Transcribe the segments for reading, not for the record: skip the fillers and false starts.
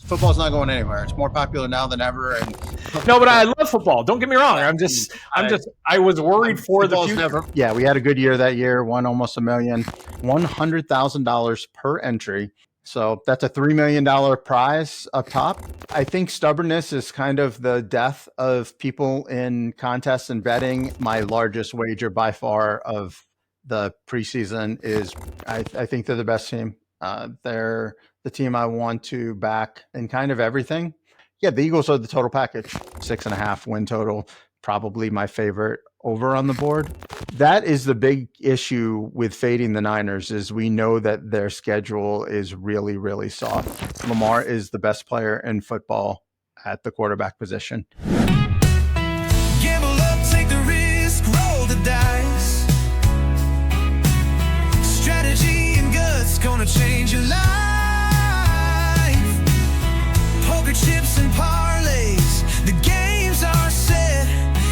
football's not going anywhere. It's more popular now than ever. And no, but I love football. Don't get me wrong. I was worried for the future. Yeah, we had a good year that year. Won almost $1 million, $100,000 per entry. So that's a $3 million prize up top. I think stubbornness is kind of the death of people in contests and betting. My largest wager by far of the preseason is I think they're the best team. They're the team I want to back in kind of everything. Yeah, the Eagles are the total package. 6.5 win total. Probably my favorite over on the board. That is the big issue with fading the Niners is we know that their schedule is really, really soft. Lamar is the best player in football at the quarterback position. Gamble up, take the risk, roll the dice. Strategy and guts gonna change your life. Poker chips and parlays, the games are set.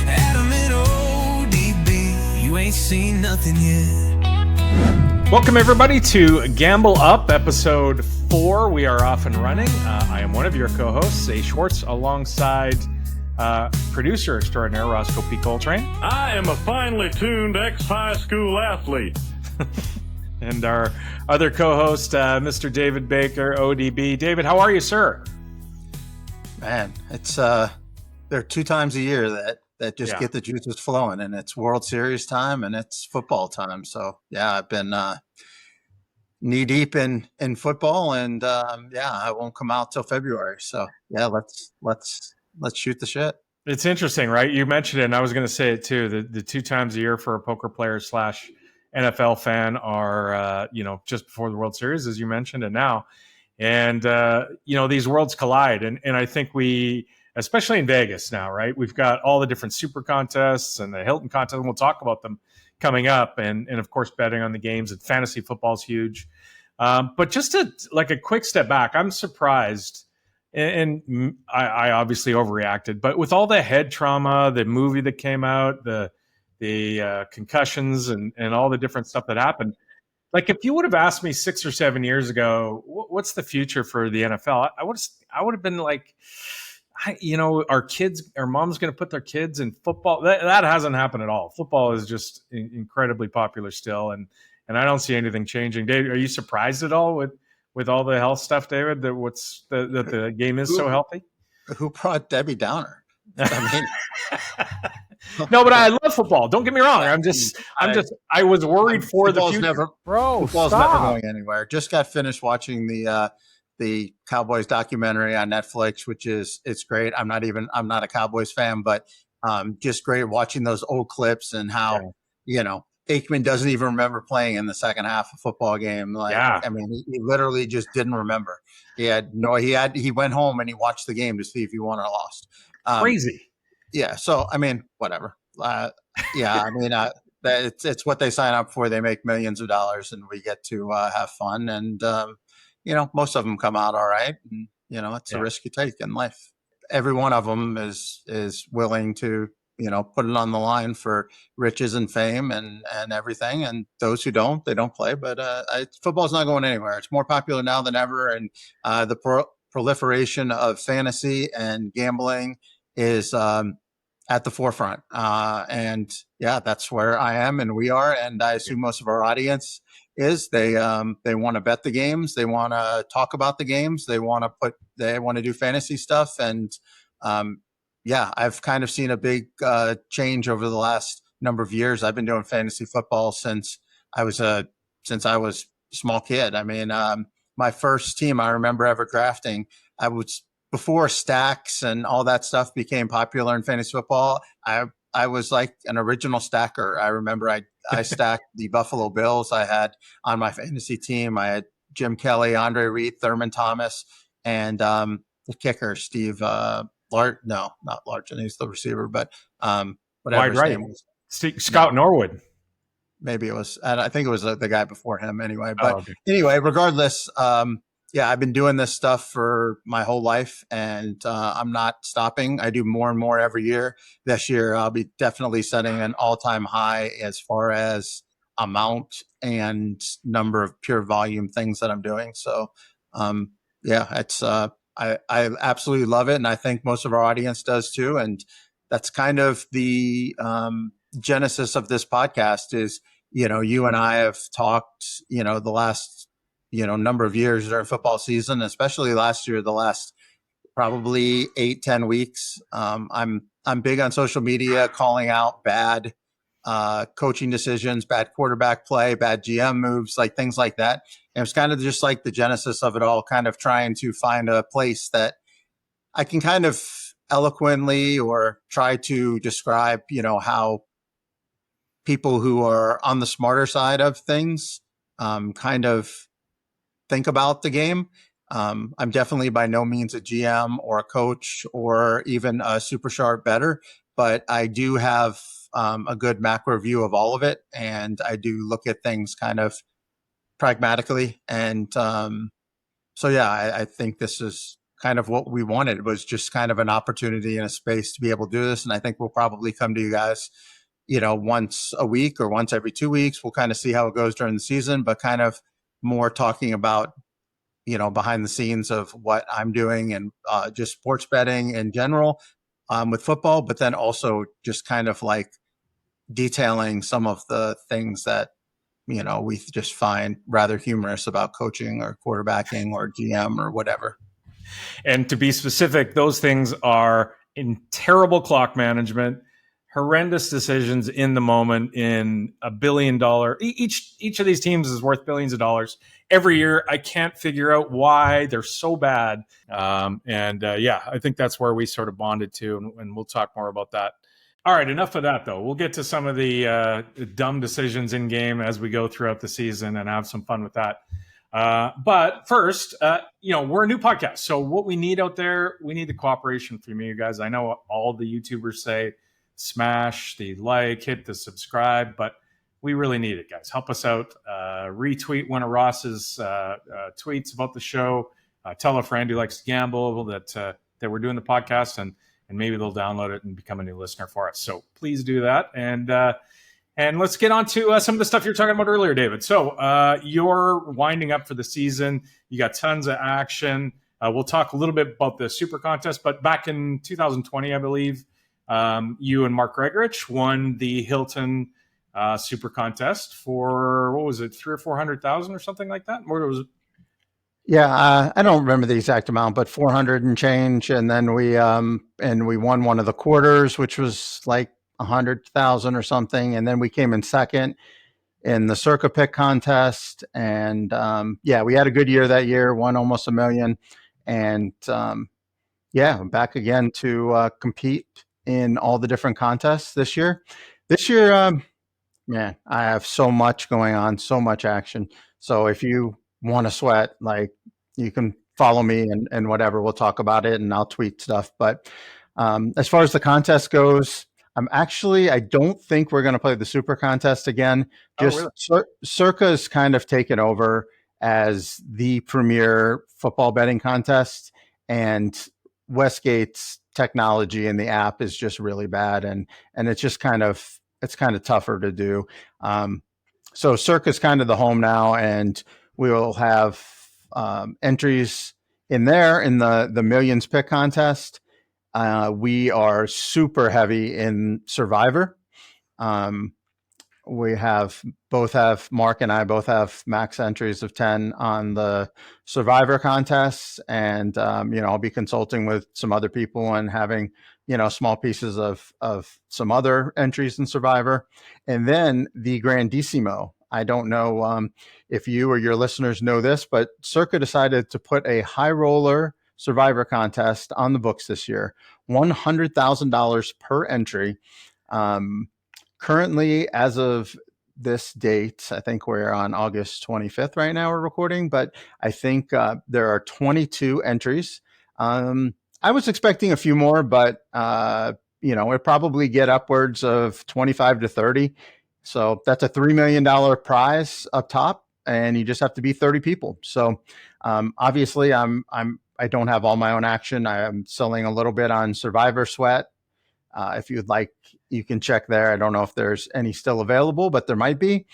Adam and ODB, you ain't seen nothing yet. Welcome everybody to Gamble Up, episode 4. We are off and running. I am one of your co-hosts, A. Schwartz, alongside producer extraordinaire Roscoe P. Coltrane. I am a finely tuned ex-high school athlete. And our other co-host, Mr. David Baker, ODB. David, how are you, sir? Man, it's there are 2 times a year that just get the juices flowing, and it's World Series time and it's football time. So yeah, I've been knee deep in football, and I won't come out till February. So yeah, let's shoot the shit. It's interesting, right? You mentioned it, and I was going to say it too. The 2 times a year for a poker player / NFL fan are just before the World Series, as you mentioned, and now, and these worlds collide, and I think we, especially in Vegas now, right? We've got all the different super contests and the Hilton contest, and we'll talk about them coming up, and of course betting on the games, and fantasy football is huge. But just a quick step back, I'm surprised, and I obviously overreacted, but with all the head trauma, the movie that came out, the concussions and all the different stuff that happened, like if you would have asked me 6 or 7 years ago, what's the future for the NFL? I would have been like, our mom's going to put their kids in football. That hasn't happened at all. Football is just incredibly popular still. And I don't see anything changing. Dave, are you surprised at all with all the health stuff, David, that the game is so healthy? Who brought Debbie Downer? I mean, no, but I love football. Don't get me wrong. I was worried for the future. Football's never going anywhere. Just got finished watching the Cowboys documentary on Netflix, it's great. I'm not a Cowboys fan, but just great watching those old clips and how, Aikman doesn't even remember playing in the second half of a football game. I mean, he literally just didn't remember. He went home and he watched the game to see if he won or lost. Crazy. Yeah. So, I mean, whatever. It's what they sign up for. They make millions of dollars and we get to have fun. And, most of them come out all right. And, it's a risk you take in life. Every one of them is willing to, put it on the line for riches and fame and everything. And those who don't, they don't play. But football's not going anywhere. It's more popular now than ever. And the proliferation of fantasy and gambling is at the forefront. That's where I am and we are. And I assume most of our audience is. They want to bet the games. They want to talk about the games. They want to do fantasy stuff. And I've kind of seen a big change over the last number of years. I've been doing fantasy football since I was a small kid. I mean, my first team I remember ever drafting, before stacks and all that stuff became popular in fantasy football, I was like an original stacker. I remember I stacked the Buffalo Bills. I had on my fantasy team, I had Jim Kelly, Andre Reed, Thurman Thomas, and the kicker, Steve not Largent, he's the receiver, but whatever his name was. Scott Norwood. Maybe it was, and I think it was the guy before him anyway. But anyway, regardless, I've been doing this stuff for my whole life, and I'm not stopping. I do more and more every year. This year, I'll be definitely setting an all-time high as far as amount and number of pure volume things that I'm doing. So, it's I absolutely love it. And I think most of our audience does too. And that's kind of the genesis of this podcast is, you and I have talked, the last, number of years during football season, especially last year, the last probably 8-10 weeks. I'm big on social media, calling out bad coaching decisions, bad quarterback play, bad GM moves, like things like that. And it's kind of just like the genesis of it all, kind of trying to find a place that I can kind of eloquently or try to describe, how people who are on the smarter side of things kind of think about the game. I'm definitely by no means a GM or a coach or even a super sharp bettor, but I do have a good macro view of all of it. And I do look at things kind of pragmatically. And so, yeah, I think this is kind of what we wanted, was just kind of an opportunity and a space to be able to do this. And I think we'll probably come to you guys, once a week or once every 2 weeks. We'll kind of see how it goes during the season, but kind of more talking about, behind the scenes of what I'm doing and just sports betting in general with football, but then also just kind of like detailing some of the things that, we just find rather humorous about coaching or quarterbacking or GM or whatever. And to be specific, those things are in terrible clock management, horrendous decisions in the moment, in $1 billion. Each of these teams is worth billions of dollars every year. I can't figure out why they're so bad. I think that's where we sort of bonded to, and we'll talk more about that. All right, enough of that, though. We'll get to some of the dumb decisions in game as we go throughout the season and have some fun with that. But first, we're a new podcast. So what we need out there, we need the cooperation from you guys. I know all the YouTubers say smash the like, hit the subscribe, but we really need it, guys. Help us out. Retweet one of Ross's tweets about the show. Tell a friend who likes to gamble that we're doing the podcast, and maybe they'll download it and become a new listener for us. So please do that. And let's get on to some of the stuff you're talking about earlier, David. So you're winding up for the season. You got tons of action. We'll talk a little bit about the Super Contest, but back in 2020, I believe, you and Mark Gregorich won the Hilton Super Contest for, what was it, 300,000 or 400,000 or something like that? Or was it? Yeah, I don't remember the exact amount, but 400 and change. And then we won one of the quarters, which was like 100,000 or something. And then we came in second in the Circa pick contest. And we had a good year that year, won almost $1 million. And back again to compete in all the different contests this year. This year, I have so much going on, so much action. So if you want to sweat, like, you can follow me and whatever, we'll talk about it and I'll tweet stuff. But as far as the contest goes, I don't think we're going to play the Super Contest again. Just really? Circa's kind of taken over as the premier football betting contest, and Westgate's technology in the app is just really bad, and it's just kind of tougher to do. So Circa's kind of the home now, and we will have entries in there in the millions pick contest. We are super heavy in Survivor. Mark and I both have max entries of 10 on the Survivor contests. And, I'll be consulting with some other people and having, small pieces of some other entries in Survivor. And then the Grandissimo. I don't know if you or your listeners know this, but Circa decided to put a high roller Survivor contest on the books this year, $100,000 per entry. Currently, as of this date, I think we're on August 25th right now we're recording, but I think there are 22 entries. I was expecting a few more, but we'll probably get upwards of 25 to 30. So that's a $3 million prize up top, and you just have to beat 30 people. So obviously I don't have all my own action. I am selling a little bit on Survivor Sweat. If you'd like, you can check there. I don't know if there's any still available, but there might be.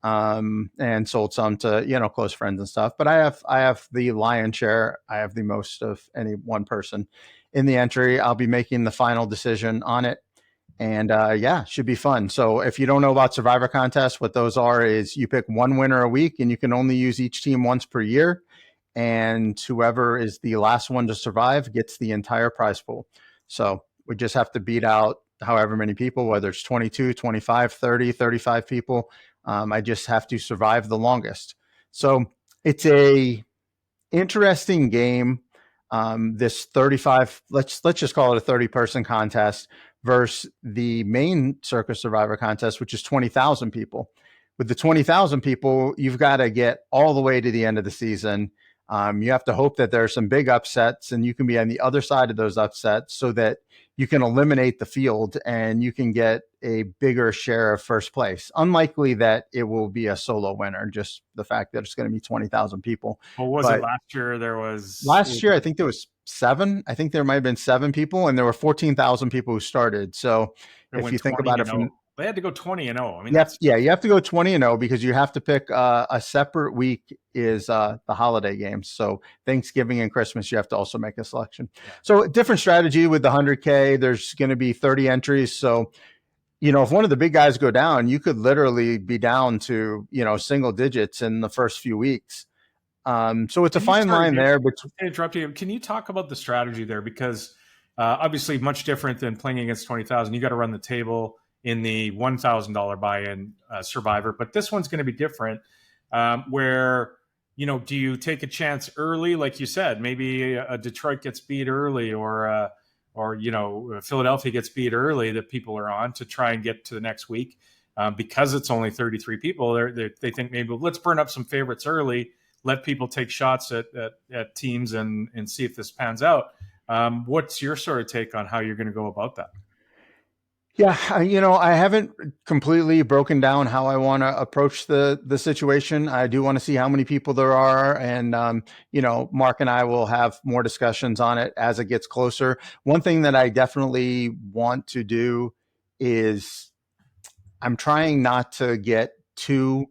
and sold some to, close friends and stuff. But I have the lion's share. I have the most of any one person in the entry. I'll be making the final decision on it. And should be fun. So if you don't know about Survivor contests, what those are is you pick one winner a week, and you can only use each team once per year. And whoever is the last one to survive gets the entire prize pool. So we just have to beat out however many people, whether it's 22, 25, 30, 35 people. I just have to survive the longest. So it's a interesting game. This 35, let's just call it a 30-person contest versus the main Circa Survivor contest, which is 20,000 people. With the 20,000 people, you've got to get all the way to the end of the season. You have to hope that there are some big upsets, and you can be on the other side of those upsets so that you can eliminate the field and you can get a bigger share of first place. Unlikely that it will be a solo winner, just the fact that it's going to be 20,000 people. Well, was it last year? Last year, I think there was 7. I think there might have been 7 people, and there were 14,000 people who started. So if you think about it from... They had to go 20-0. I mean, you have to go 20-0 because you have to pick a separate week is the holiday games. So Thanksgiving and Christmas, you have to also make a selection. Yeah. So different strategy with the 100K. There's going to be 30 entries. So, if one of the big guys go down, you could literally be down to, single digits in the first few weeks. So it's a fine line there. But interrupt you. Can you talk about the strategy there? Because obviously much different than playing against 20,000. You got to run the table in the $1,000 buy-in Survivor, but this one's going to be different. Where do you take a chance early, like you said? Maybe a Detroit gets beat early, or Philadelphia gets beat early that people are on to try and get to the next week because it's only 33 people. They think maybe let's burn up some favorites early, let people take shots at teams and see if this pans out. What's your sort of take on how you're going to go about that? Yeah, I haven't completely broken down how I want to approach the situation. I do want to see how many people there are. And, Mark and I will have more discussions on it as it gets closer. One thing that I definitely want to do is I'm trying not to get too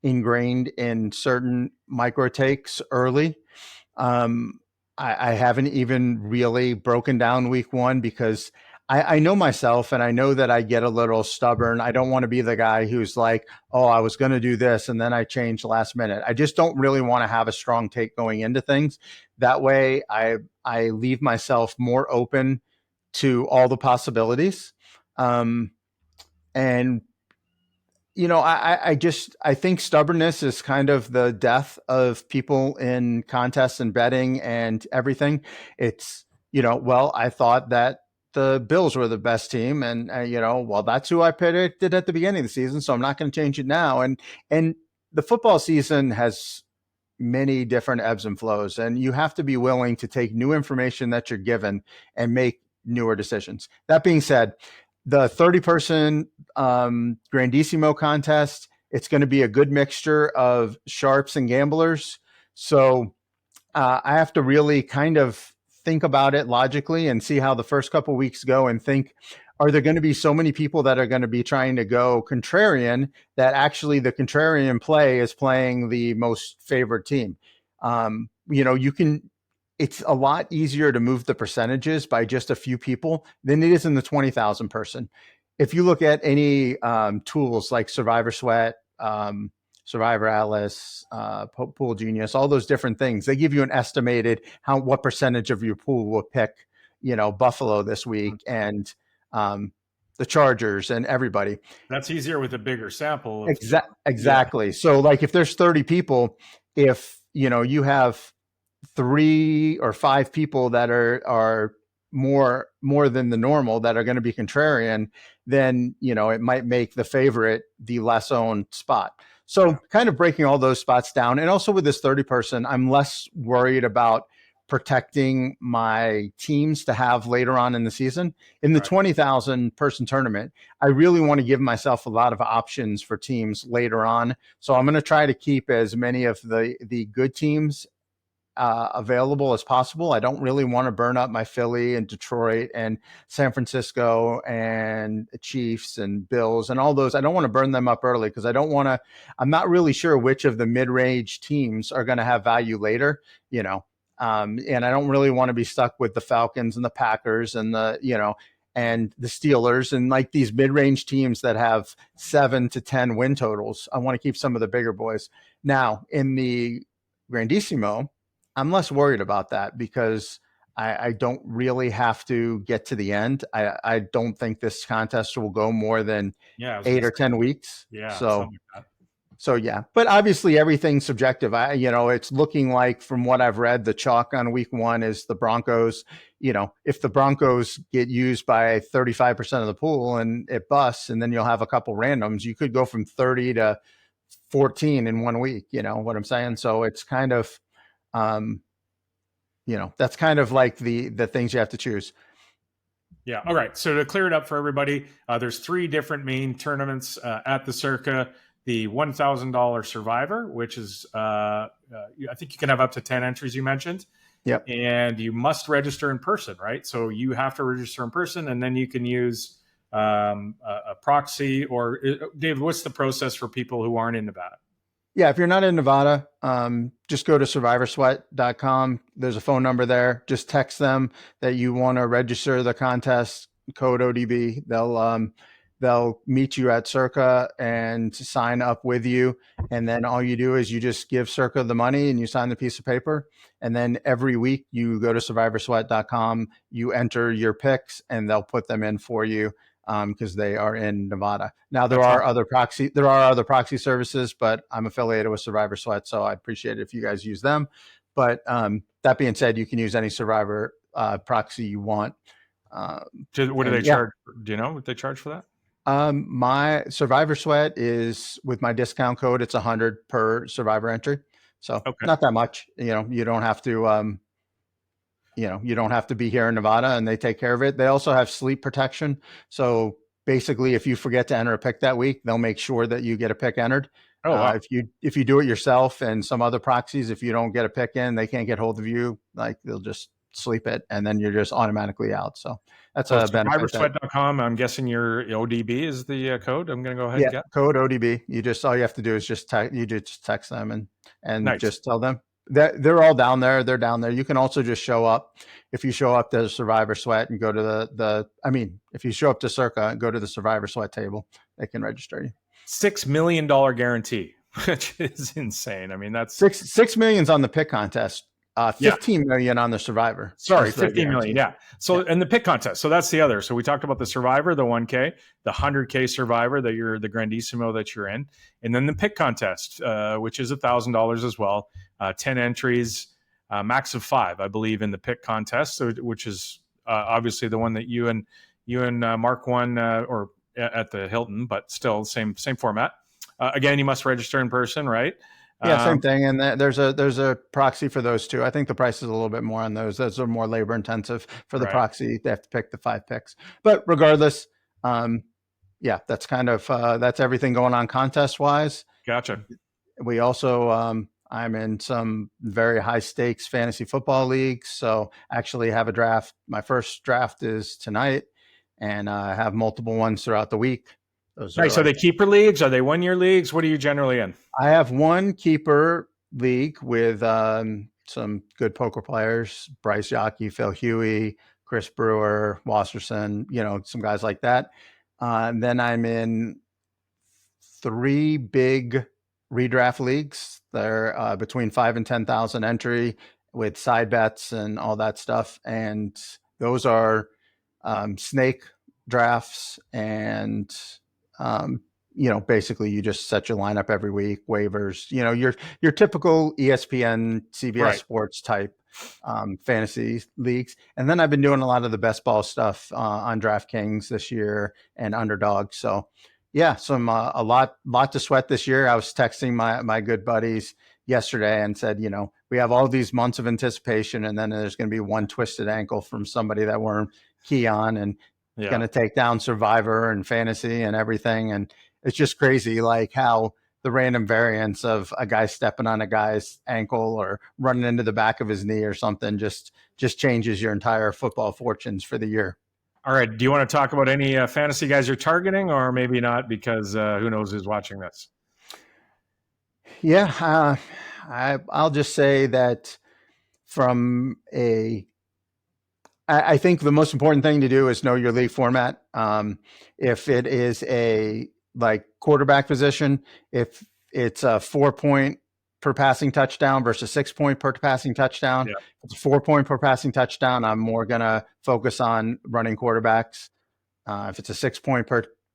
ingrained in certain micro takes early. I haven't even really broken down week 1 because I know myself, and I know that I get a little stubborn. I don't want to be the guy who's like, oh, I was going to do this, and then I changed last minute. I just don't really want to have a strong take going into things. That way, I leave myself more open to all the possibilities. I think stubbornness is kind of the death of people in contests and betting and everything. It's, I thought that the Bills were the best team, and that's who I predicted at the beginning of the season, so I'm not going to change it now. And the football season has many different ebbs and flows, and you have to be willing to take new information that you're given and make newer decisions. That being said, the 30-person Grandissimo contest, it's going to be a good mixture of sharps and gamblers. So I have to really kind of think about it logically and see how the first couple weeks go and think, are there going to be so many people that are going to be trying to go contrarian that actually the contrarian play is playing the most favored team? It's a lot easier to move the percentages by just a few people than it is in the 20,000 person. If you look at any tools like Survivor Sweat, Survivor Atlas, Pool Genius, all those different things, they give you an estimated what percentage of your pool will pick, Buffalo this week and the Chargers and everybody. That's easier with a bigger sample. Exactly. Yeah. So like if there's 30 people, if you have 3 or 5 people that are more than the normal that are going to be contrarian, then it might make the favorite the less owned spot. So kind of breaking all those spots down. And also with this 30-person, I'm less worried about protecting my teams to have later on in the season. In the 20,000 person tournament, I really want to give myself a lot of options for teams later on. So I'm going to try to keep as many of the good teams available as possible. I don't really want to burn up my Philly and Detroit and San Francisco and Chiefs and Bills and all those. I don't want to burn them up early because I'm not really sure which of the mid-range teams are going to have value later, and I don't really want to be stuck with the Falcons and the Packers and and the Steelers and like these mid-range teams that have 7 to 10 win totals. I want to keep some of the bigger boys. Now in the Grandissimo, I'm less worried about that because I don't really have to get to the end. I don't think this contest will go more than 8 or 10 weeks. Yeah. So yeah, but obviously everything's subjective. It's looking like from what I've read, the chalk on week 1 is the Broncos. If the Broncos get used by 35% of the pool and it busts, and then you'll have a couple randoms, you could go from 30 to 14 in 1 week. You know what I'm saying? So it's kind of, that's kind of like the things you have to choose. Yeah. All right. So to clear it up for everybody, there's 3 different main tournaments at the Circa. The $1,000 Survivor, which is, I think you can have up to 10 entries, you mentioned. Yep. And you must register in person, right? So you have to register in person, and then you can use a proxy. Or, David, what's the process for people who aren't in Nevada? Yeah, if you're not in Nevada, just go to survivorsweat.com. There's a phone number there. Just text them that you want to register the contest, code ODB. They'll meet you at Circa and sign up with you. And then all you do is you just give Circa the money and you sign the piece of paper. And then every week you go to survivorsweat.com, you enter your picks, and they'll put them in for you because they are in Nevada. Now there are other proxy services, but I'm affiliated with Survivor Sweat, so I appreciate it if you guys use them. But that being said, you can use any Survivor proxy you want. What do they charge? Do you know what they charge for that? My Survivor Sweat is with my discount code. It's $100 per Survivor entry. So not that much, you don't have to, you don't have to be here in Nevada, and they take care of it. They also have sleep protection. So basically if you forget to enter a pick that week, they'll make sure that you get a pick entered. Oh, wow. If you do it yourself and some other proxies, if you don't get a pick in, they can't get hold of you. Like they'll just sleep it, and then you're just automatically out. So that's a benefit. Survivorsweat.com. I'm guessing your ODB is the code. I'm going to go ahead and get code ODB. All you have to do is just text them and nice. Just tell them that they're all down there. They're down there. You can also just show up. If you show up to Survivor Sweat and go to if you show up to Circa and go to the Survivor Sweat table, they can register you. $6 million guarantee, which is insane. I mean, that's $6 million on the pick contest. 15 million on the Survivor. Sorry, 15 million. Yeah. So, and the pick contest. So that's the other. So we talked about the Survivor, the 1K, the 100K Survivor that you're the Grandissimo that you're in, and then the pick contest, which is $1,000 as well. 10 entries, max of 5, I believe, in the pick contest. So, which is obviously the one that you and Mark won, or at the Hilton, but still same format. Again, you must register in person, right? Yeah, same thing. And there's a proxy for those too. I think the price is a little bit more on those. Those are more labor intensive for the proxy. They have to pick the 5 picks. But regardless, that's kind of that's everything going on contest wise. Gotcha. We also I'm in some very high stakes fantasy football leagues. So actually have a draft. My first draft is tonight, and I have multiple ones throughout the week. Nice. So they keeper leagues? Are they 1-year leagues? What are you generally in? I have one keeper league with some good poker players: Bryce Yockey, Phil Huey, Chris Brewer, Wasserson, some guys like that. And then I'm in 3 big redraft leagues. They're between 5,000 and 10,000 entry with side bets and all that stuff. And those are snake drafts, and basically you just set your lineup every week, waivers, your typical ESPN, CBS Sports type fantasy leagues. And then I've been doing a lot of the best ball stuff on DraftKings this year and Underdog. So yeah, a lot to sweat this year. I was texting my good buddies yesterday and said, we have all these months of anticipation, and then there's going to be one twisted ankle from somebody that we're key on, and going to take down Survivor and fantasy and everything. And it's just crazy, like how the random variance of a guy stepping on a guy's ankle or running into the back of his knee or something just changes your entire football fortunes for the year. All right. Do you want to talk about any fantasy guys you're targeting, or maybe not, because who knows who's watching this? Yeah, I'll just say that from I think the most important thing to do is know your league format. If it is a like quarterback position, if it's a 4-point per passing touchdown versus 6-point per passing touchdown, Yeah. if it's a 4-point per passing touchdown, I'm more gonna focus on running quarterbacks. If it's a 6-point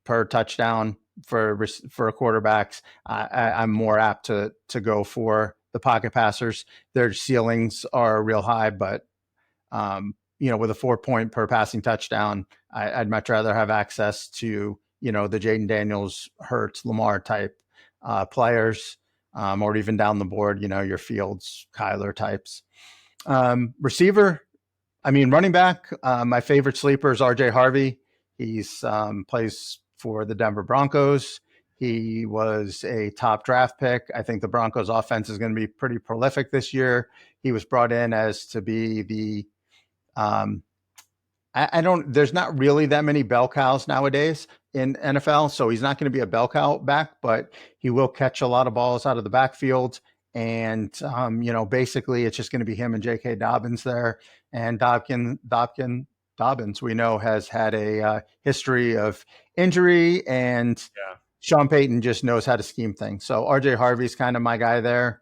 per touchdown for quarterbacks, I'm more apt to go for the pocket passers. Their ceilings are real high, but with a 4-point per passing touchdown, I'd much rather have access to, the Jaden Daniels, Hurts, Lamar type players, or even down the board, your Fields, Kyler types. Receiver, running back, my favorite sleeper is RJ Harvey. He's plays for the Denver Broncos. He was a top draft pick. I think the Broncos offense is going to be pretty prolific this year. He was brought in as to be the there's not really that many bell cows nowadays in NFL. So he's not going to be a bell cow back, but he will catch a lot of balls out of the backfield. And, basically it's just going to be him and J.K. Dobbins there. And Dobbins, we know, has had a history of injury, and Sean Payton just knows how to scheme things. So RJ Harvey's kind of my guy there.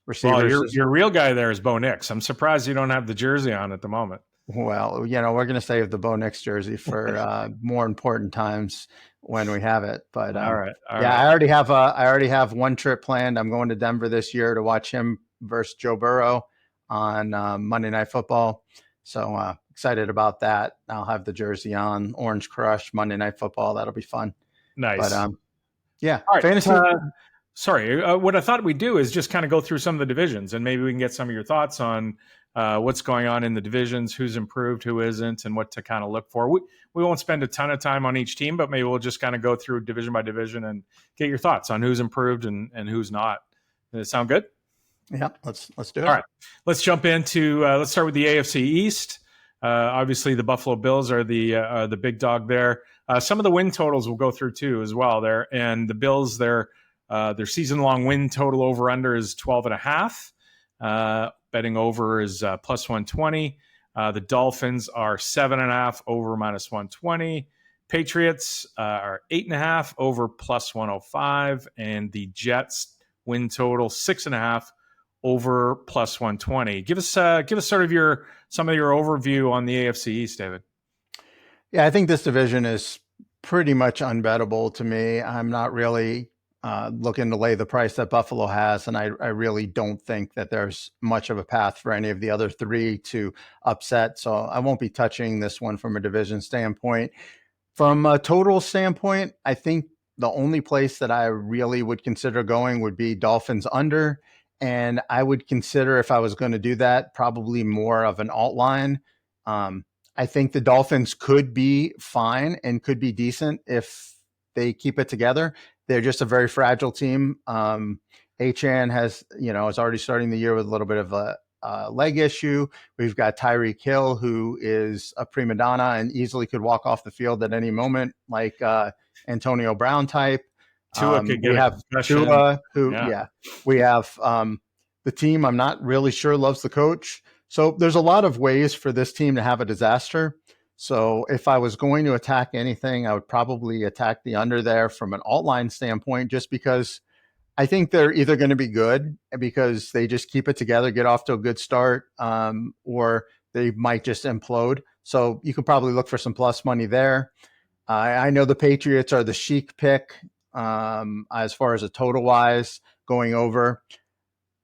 Receivers. Well, your real guy there is Bo Nix. I'm surprised you don't have the jersey on at the moment. Well, we're going to save the Bo Nix jersey for more important times when we have it. But all right. I already have one trip planned. I'm going to Denver this year to watch him versus Joe Burrow on Monday Night Football. So excited about that. I'll have the jersey on, Orange Crush, Monday Night Football. That'll be fun. Nice. But yeah, all right. Fantasy. Sorry, what I thought we'd do is just kind of go through some of the divisions, and maybe we can get some of your thoughts on what's going on in the divisions, who's improved, who isn't, and what to kind of look for. We won't spend a ton of time on each team, but maybe we'll just kind of go through division by division and get your thoughts on who's improved and who's not. Does it sound good? Yeah, let's do it. All right, let's jump into. Let's start with the AFC East. Obviously, the Buffalo Bills are the big dog there. Some of the win totals we'll go through too as well there, and the Bills their season-long win total over/under is 12.5. Betting over is plus 120. The Dolphins are 7.5 over minus 120. Patriots are 8.5 over plus 105, and the Jets win total 6.5 over plus 120. Give us sort of some of your overview on the AFC East, David. Yeah, I think this division is pretty much unbettable to me. I'm not really looking to lay the price that Buffalo has, and I really don't think that there's much of a path for any of the other three to upset. So I won't be touching this one from a division standpoint. From a total standpoint, I think the only place that I really would consider going would be Dolphins under. And I would consider, if I was going to do that, probably more of an alt line. I think the Dolphins could be fine and could be decent if they keep it together. They're just a very fragile team. Achane is already starting the year with a little bit of a leg issue. We've got Tyreek Hill, who is a prima donna and easily could walk off the field at any moment, like Antonio Brown type. We have Tua, who, we have the team I'm not really sure loves the coach. So there's a lot of ways for this team to have a disaster. So if I was going to attack anything, I would probably attack the under there from an alt line standpoint, just because I think they're either going to be good because they just keep it together, get off to a good start, or they might just implode. So you could probably look for some plus money there. I know the Patriots are the chic pick as far as a total wise going over.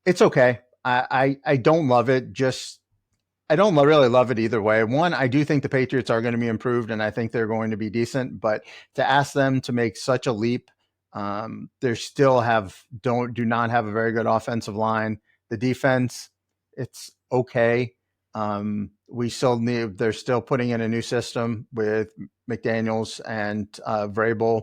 It's okay. I don't love it. I don't really love it either way. One, I do think the Patriots are going to be improved, and I think they're going to be decent. But to ask them to make such a leap, they still do not have a very good offensive line. The defense, it's okay. They're still putting in a new system with McDaniels and Vrabel.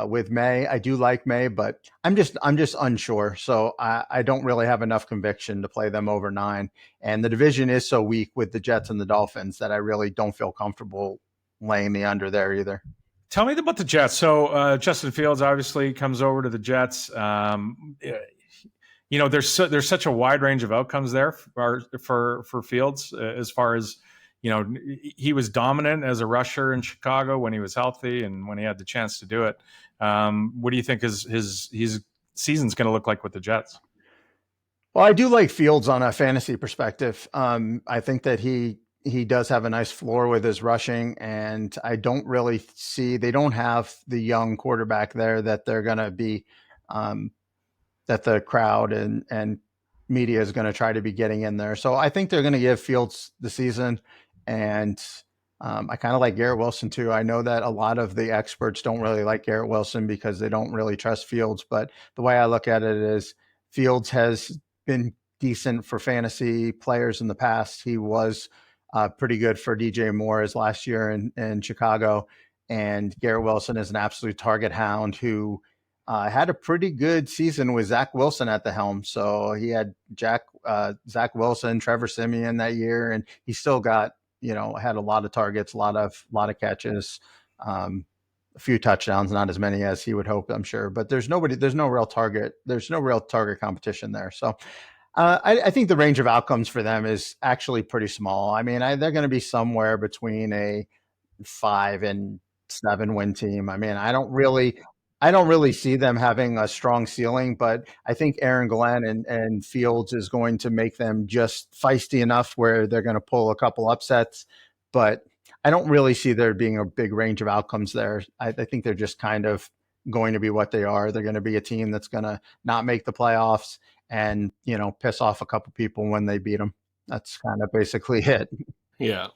with May. I do like May, but I'm just unsure. So I don't really have enough conviction to play them over 9. And the division is so weak with the Jets and the Dolphins that I really don't feel comfortable laying the under there either. Tell me about the Jets. So Justin Fields obviously comes over to the Jets. There's such a wide range of outcomes there for Fields as far as, he was dominant as a rusher in Chicago when he was healthy and when he had the chance to do it. What do you think his season's going to look like with the Jets? Well, I do like Fields on a fantasy perspective. I think that he does have a nice floor with his rushing, and I don't really see, they don't have the young quarterback there that they're going to be, that the crowd and media is going to try to be getting in there. So I think they're going to give Fields the season. And I kind of like Garrett Wilson too. I know that a lot of the experts don't really like Garrett Wilson because they don't really trust Fields. But the way I look at it is Fields has been decent for fantasy players in the past. He was pretty good for DJ Moore his last year in Chicago. And Garrett Wilson is an absolute target hound who had a pretty good season with Zach Wilson at the helm. So he had Zach Wilson, Trevor Siemian that year, and he still got, had a lot of targets, a lot of catches, a few touchdowns, not as many as he would hope, I'm sure. But there's no real target competition there. So I think the range of outcomes for them is actually pretty small. I mean, they're going to be somewhere between a 5 and 7 win team. I mean, I don't really see them having a strong ceiling, but I think Aaron Glenn and Fields is going to make them just feisty enough where they're going to pull a couple upsets. But I don't really see there being a big range of outcomes there. I think they're just kind of going to be what they are. They're going to be a team that's going to not make the playoffs and, piss off a couple people when they beat them. That's kind of basically it. Yeah.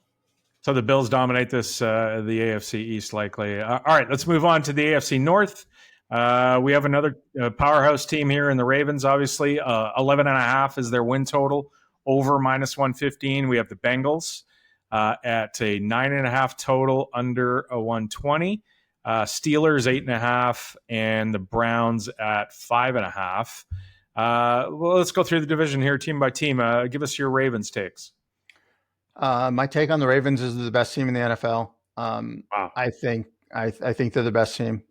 So the Bills dominate the AFC East likely. All right, let's move on to the AFC North. We have another powerhouse team here in the Ravens, obviously. 11.5 is their win total, over -115. We have the Bengals at a 9.5 total, under a 120. Steelers 8.5, and the Browns at 5.5. Well, let's go through the division here, team by team. Give us your Ravens takes. My take on the Ravens is they're the best team in the NFL. Wow. I think they're the best team.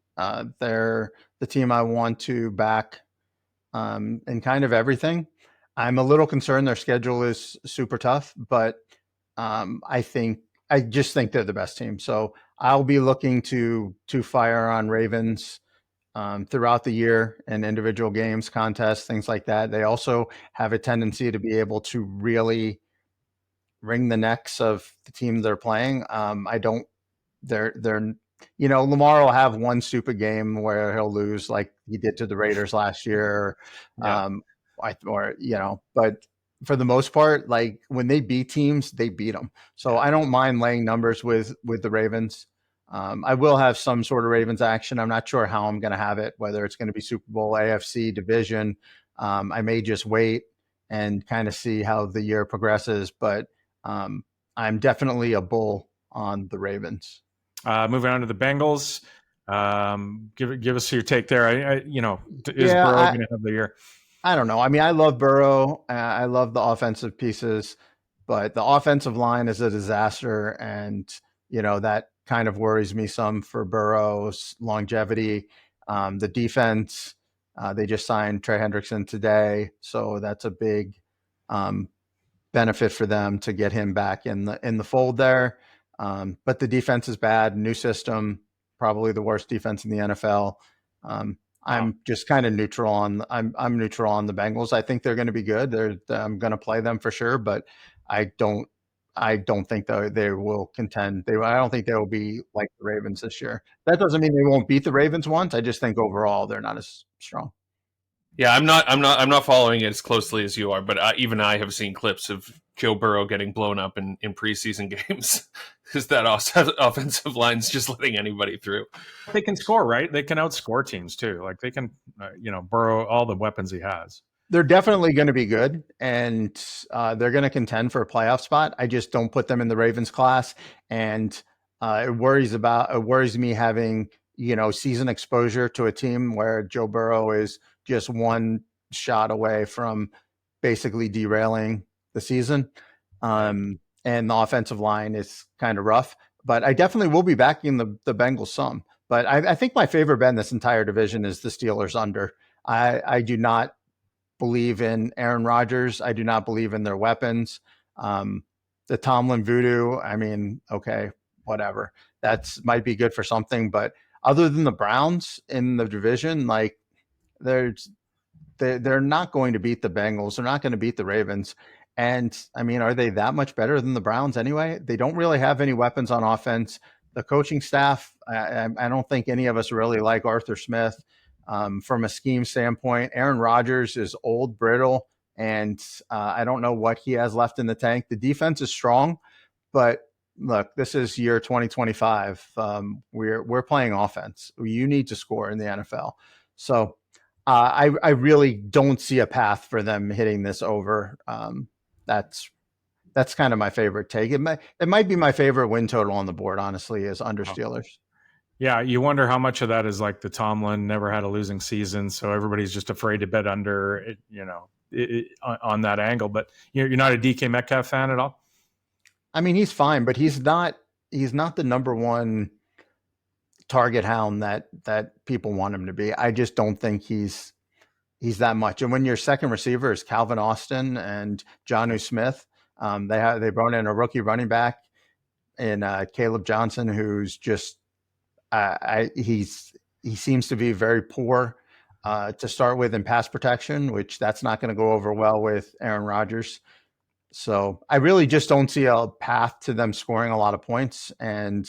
They're the team I want to back in kind of everything. I'm a little concerned their schedule is super tough, but I just think they're the best team. So I'll be looking to fire on Ravens throughout the year in individual games, contests, things like that. They also have a tendency to be able to really wring the necks of the team they're playing. Lamar will have one stupid game where he'll lose like he did to the Raiders last year. Yeah. But for the most part, like when they beat teams, they beat them. So I don't mind laying numbers with the Ravens. I will have some sort of Ravens action. I'm not sure how I'm going to have it, whether it's going to be Super Bowl, AFC, division. I may just wait and kind of see how the year progresses, but I'm definitely a bull on the Ravens. Moving on to the Bengals. Give us your take there. Is Yeah, Burrow going to have the year? I don't know. I mean, I love Burrow. I love the offensive pieces, but the offensive line is a disaster. And, that kind of worries me some for Burrow's longevity. The defense, they just signed Trey Hendrickson today. So that's a big benefit for them to get him back in the fold there. But the defense is bad. New system, probably the worst defense in the NFL. I'm just kind of neutral on. I'm neutral on the Bengals. I think they're going to be good. I'm going to play them for sure, but I don't think they will contend. I don't think they will be like the Ravens this year. That doesn't mean they won't beat the Ravens once. I just think overall they're not as strong. Yeah, I'm not following it as closely as you are, but even I have seen clips of Joe Burrow getting blown up in preseason games because that offensive line's just letting anybody through. They can score, right? They can outscore teams too. Like they can, Burrow all the weapons he has. They're definitely going to be good, and they're going to contend for a playoff spot. I just don't put them in the Ravens class, and it worries me having season exposure to a team where Joe Burrow is just one shot away from basically derailing the season. And the offensive line is kind of rough, but I definitely will be backing the Bengals some. But I think my favorite bet in this entire division is the Steelers under. I do not believe in Aaron Rodgers. I do not believe in their weapons. The Tomlin voodoo, I mean, okay, whatever. That's might be good for something, but other than the Browns in the division, like they're not going to beat the Bengals. They're not going to beat the Ravens. And I mean, are they that much better than the Browns anyway? They don't really have any weapons on offense. The coaching staff, I don't think any of us really like Arthur Smith. From a scheme standpoint, Aaron Rodgers is old, brittle, and I don't know what he has left in the tank. The defense is strong, but look, this is year 2025. We're playing offense. You need to score in the NFL. So I really don't see a path for them hitting this over. That's kind of my favorite take. It might be my favorite win total on the board, honestly, is under Steelers. Yeah, you wonder how much of that is like the Tomlin never had a losing season, so everybody's just afraid to bet under it, on that angle. But you're not a DK Metcalf fan at all? I mean, he's fine, but he's not the number one target hound that people want him to be. I just don't think he's that much. And when your second receiver is Calvin Austin and Jonnu Smith, they brought in a rookie running back in Caleb Johnson, who's just he seems to be very poor to start with in pass protection, which that's not going to go over well with Aaron Rodgers. So I really just don't see a path to them scoring a lot of points. And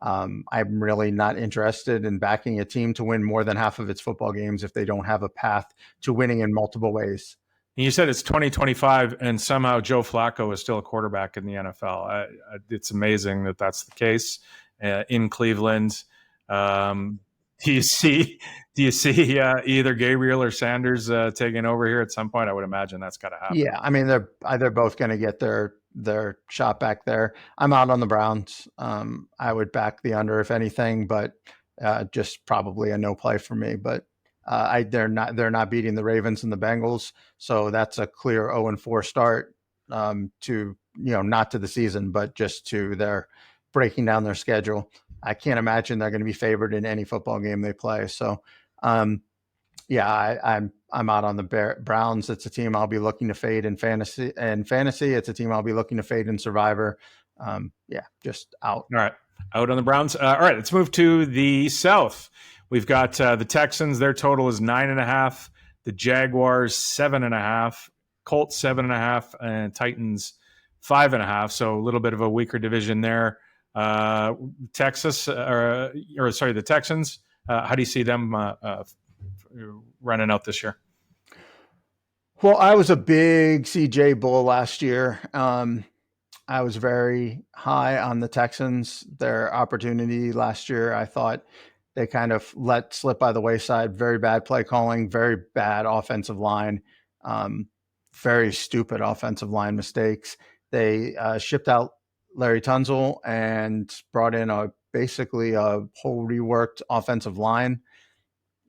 I'm really not interested in backing a team to win more than half of its football games if they don't have a path to winning in multiple ways. You said it's 2025 and somehow Joe Flacco is still a quarterback in the NFL. It's amazing that that's the case in Cleveland. Do you see either Gabriel or Sanders taking over here at some point? I would imagine that's got to happen. Yeah, I mean they're both going to get their shot back there. I'm out on the Browns. I would back the under if anything, but just probably a no play for me. But they're not beating the Ravens and the Bengals, so that's a clear 0-4 start to not to the season, but just to their breaking down their schedule. I can't imagine they're going to be favored in any football game they play. So, I'm out on the Browns. It's a team I'll be looking to fade in fantasy. It's a team I'll be looking to fade in Survivor. Just out. All right, out on the Browns. All right, let's move to the South. We've got the Texans. Their total is 9.5. The Jaguars 7.5. Colts 7.5, and Titans 5.5. So a little bit of a weaker division there. The Texans. How do you see them running out this year? Well, I was a big CJ bull last year. I was very high on the Texans. Their opportunity last year, I thought they kind of let slip by the wayside. Very bad play calling, very bad offensive line, very stupid offensive line mistakes. They shipped out Larry Tunzel and brought in basically a whole reworked offensive line.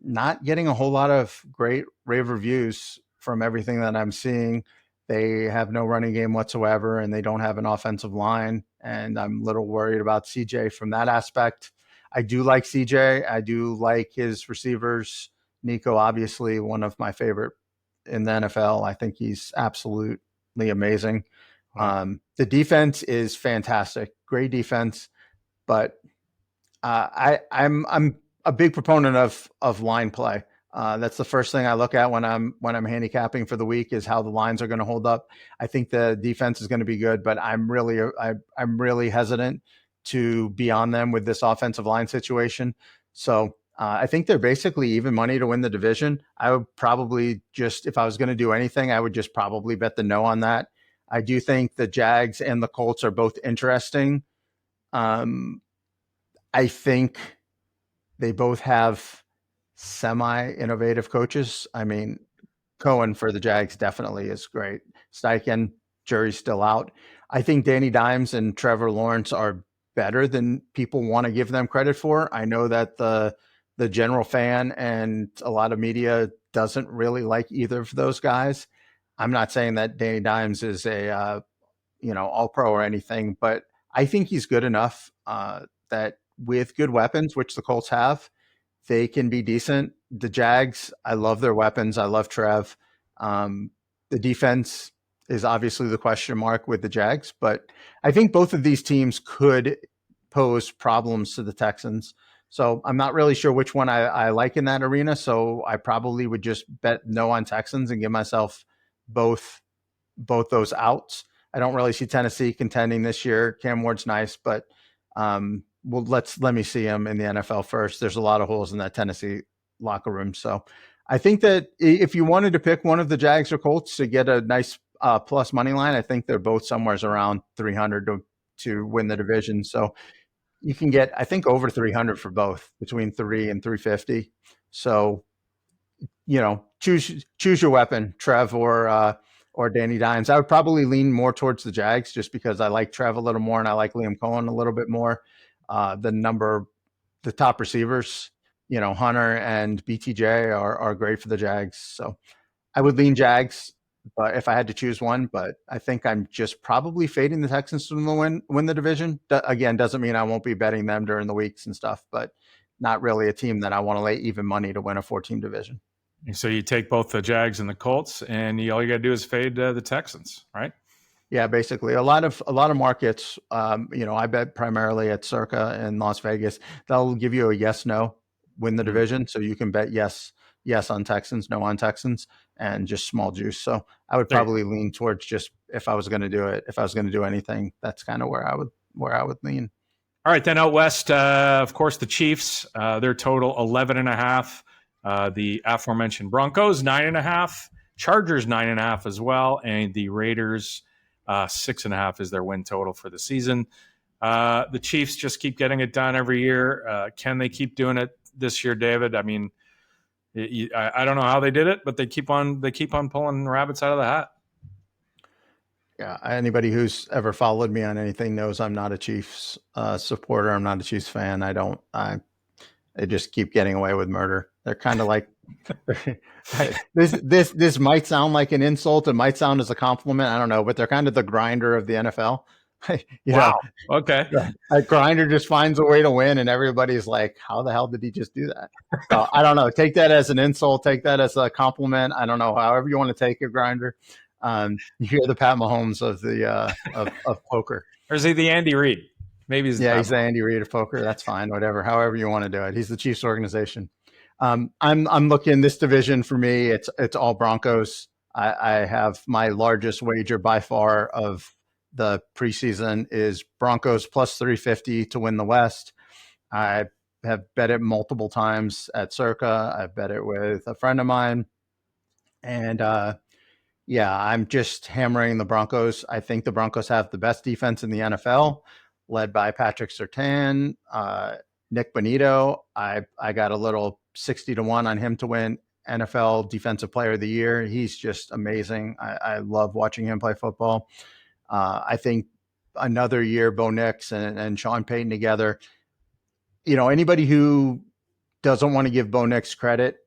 Not getting a whole lot of great rave reviews from everything that I'm seeing. They have no running game whatsoever, and they don't have an offensive line. And I'm a little worried about CJ from that aspect. I do like CJ. I do like his receivers. Nico, obviously, one of my favorite in the NFL. I think he's absolutely amazing. The defense is fantastic, great defense, but I'm a big proponent of line play. That's the first thing I look at when I'm handicapping for the week is how the lines are going to hold up. I think the defense is going to be good, but I'm really hesitant to be on them with this offensive line situation. So I think they're basically even money to win the division. I would probably just, if I was going to do anything, I would just probably bet the no on that. I do think the Jags and the Colts are both interesting. I think they both have semi-innovative coaches. I mean, Cohen for the Jags definitely is great. Steichen, jury's still out. I think Danny Dimes and Trevor Lawrence are better than people want to give them credit for. I know that the general fan and a lot of media doesn't really like either of those guys. I'm not saying that Danny Dimes is a all pro or anything, but I think he's good enough that with good weapons, which the Colts have, they can be decent. The Jags, I love their weapons. I love Trev. The defense is obviously the question mark with the Jags, but I think both of these teams could pose problems to the Texans. So I'm not really sure which one I like in that arena. So I probably would just bet no on Texans and give myself both those outs. I don't really see Tennessee contending this year. Cam Ward's nice, but let me see him in the NFL first. There's a lot of holes in that Tennessee locker room. So I think that if you wanted to pick one of the Jags or Colts to get a nice plus money line, I think they're both somewhere around 300 to win the division. So you can get, I think, over 300 for both, between 3 and 350. So, choose your weapon, Trev or Danny Dimes. I would probably lean more towards the Jags just because I like Trev a little more and I like Liam Cohen a little bit more. The top receivers, Hunter and BTJ are great for the Jags. So I would lean Jags, but if I had to choose one, but I think I'm just probably fading the Texans to win the division. Again, doesn't mean I won't be betting them during the weeks and stuff, but not really a team that I want to lay even money to win a 14 division. So you take both the Jags and the Colts, and all you got to do is fade the Texans, right? Yeah, basically a lot of markets. I bet primarily at Circa in Las Vegas. They'll give you a yes, no, win the division, so you can bet yes on Texans, no on Texans, and just small juice. So I would probably lean towards just if I was going to do it. If I was going to do anything, that's kind of where I would lean. All right, then out west, of course, the Chiefs. Their total 11.5. The aforementioned Broncos 9.5. Chargers 9.5 as well, and the Raiders 6.5 is their win total for the season. The Chiefs just keep getting it done every year. Can they keep doing it this year, David? I mean, I don't know how they did it, but they keep on pulling rabbits out of the hat. Yeah, anybody who's ever followed me on anything knows I'm not a Chiefs supporter. I'm not a Chiefs fan. They just keep getting away with murder. They're kind of like this might sound like an insult. It might sound as a compliment. I don't know, but they're kind of the grinder of the NFL. Wow. Okay. A grinder just finds a way to win, and everybody's like, "How the hell did he just do that?" So I don't know. Take that as an insult. Take that as a compliment. I don't know. However you want to take a grinder. You're the Pat Mahomes of the of poker. Or is he the Andy Reid? Maybe he's he's the Andy Reid of poker. That's fine. Whatever. However you want to do it. He's the Chiefs organization. I'm looking this division for me. It's all Broncos. I have my largest wager by far of the preseason is Broncos plus 350 to win the West. I have bet it multiple times at Circa. I've bet it with a friend of mine. And I'm just hammering the Broncos. I think the Broncos have the best defense in the NFL, led by Patrick Surtain, Nick Bonito. I got a little 60-1 on him to win NFL Defensive Player of the Year. He's just amazing. I love watching him play football. I think another year, Bo Nix and Sean Payton together. Anybody who doesn't want to give Bo Nix credit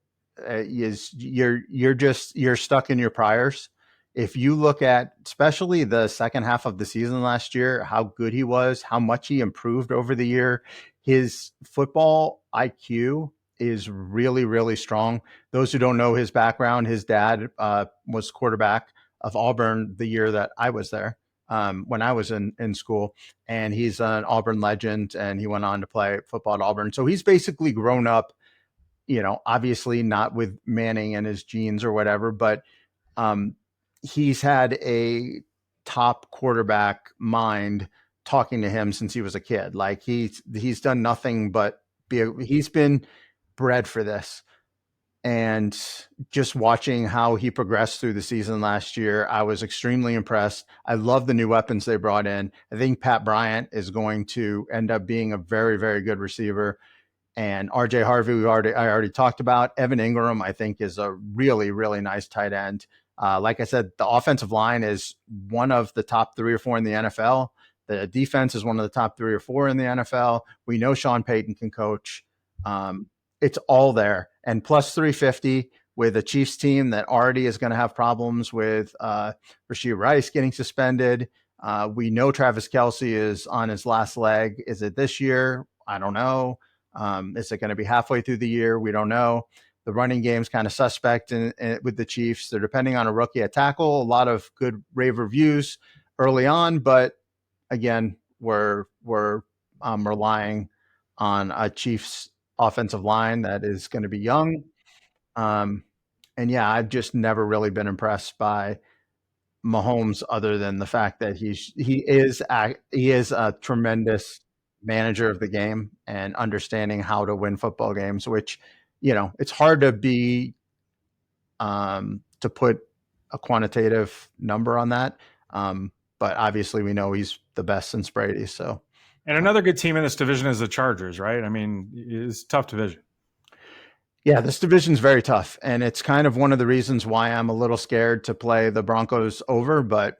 you're stuck in your priors. If you look at especially the second half of the season last year, how good he was, how much he improved over the year, his football IQ is really, really strong. Those who don't know his background, his dad was quarterback of Auburn the year that I was there. When I was in school, and he's an Auburn legend, and he went on to play football at Auburn. So he's basically grown up, obviously not with Manning and his genes or whatever, but he's had a top quarterback mind talking to him since he was a kid. Like he's done nothing but he's been bred for this. And just watching how he progressed through the season last year, I was extremely impressed. I love the new weapons they brought in. I think Pat Bryant is going to end up being a very, very good receiver. And RJ Harvey, I already talked about. Evan Ingram, I think, is a really, really nice tight end. Like I said, the offensive line is one of the top 3 or 4 in the NFL. The defense is one of the top 3 or 4 in the NFL. We know Sean Payton can coach. It's all there. And plus 350 with a Chiefs team that already is going to have problems with Rashee Rice getting suspended. We know Travis Kelce is on his last leg. Is it this year? I don't know. Is it going to be halfway through the year? We don't know. The running game's kind of suspect with the Chiefs. They're depending on a rookie at tackle. A lot of good rave reviews early on, but again, we're relying on a Chiefs offensive line that is going to be young. And yeah, I've just never really been impressed by Mahomes, other than the fact that he is a tremendous manager of the game and understanding how to win football games, which, it's hard to be to put a quantitative number on that. But obviously we know he's the best since Brady. So, and another good team in this division is the Chargers, right? I mean, it's a tough division. Yeah, this division is very tough, and it's kind of one of the reasons why I'm a little scared to play the Broncos over. But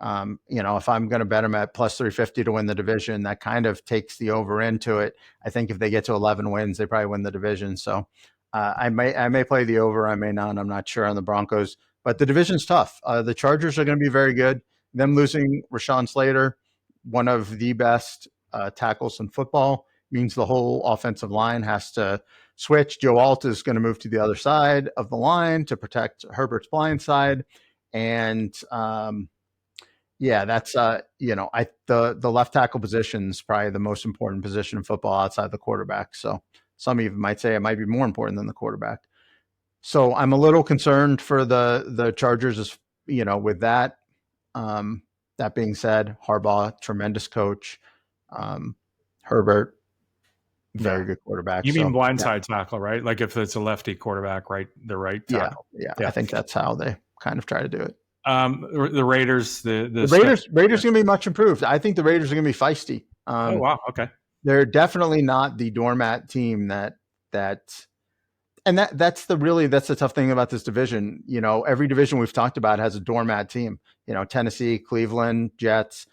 if I'm going to bet them at plus 350 to win the division, that kind of takes the over into it. I think if they get to 11 wins, they probably win the division. So I may play the over, I may not. I'm not sure on the Broncos, but the division's tough. The Chargers are going to be very good. Them losing Rashawn Slater, one of the best tackles in football, means the whole offensive line has to switch. Joe Alt is going to move to the other side of the line to protect Herbert's blind side. And that's the left tackle position is probably the most important position in football outside the quarterback. So some even might say it might be more important than the quarterback. So I'm a little concerned for the Chargers, with that. That being said, Harbaugh, tremendous coach. Herbert, very good quarterback. You mean blindside tackle, right? Like if it's a lefty quarterback, right? The right tackle. Yeah. I think that's how they kind of try to do it. The Raiders, the Raiders going to be much improved. I think the Raiders are going to be feisty. Oh wow, okay. They're definitely not the doormat team that's the tough thing about this division. Every division we've talked about has a doormat team. Tennessee, Cleveland, Jets.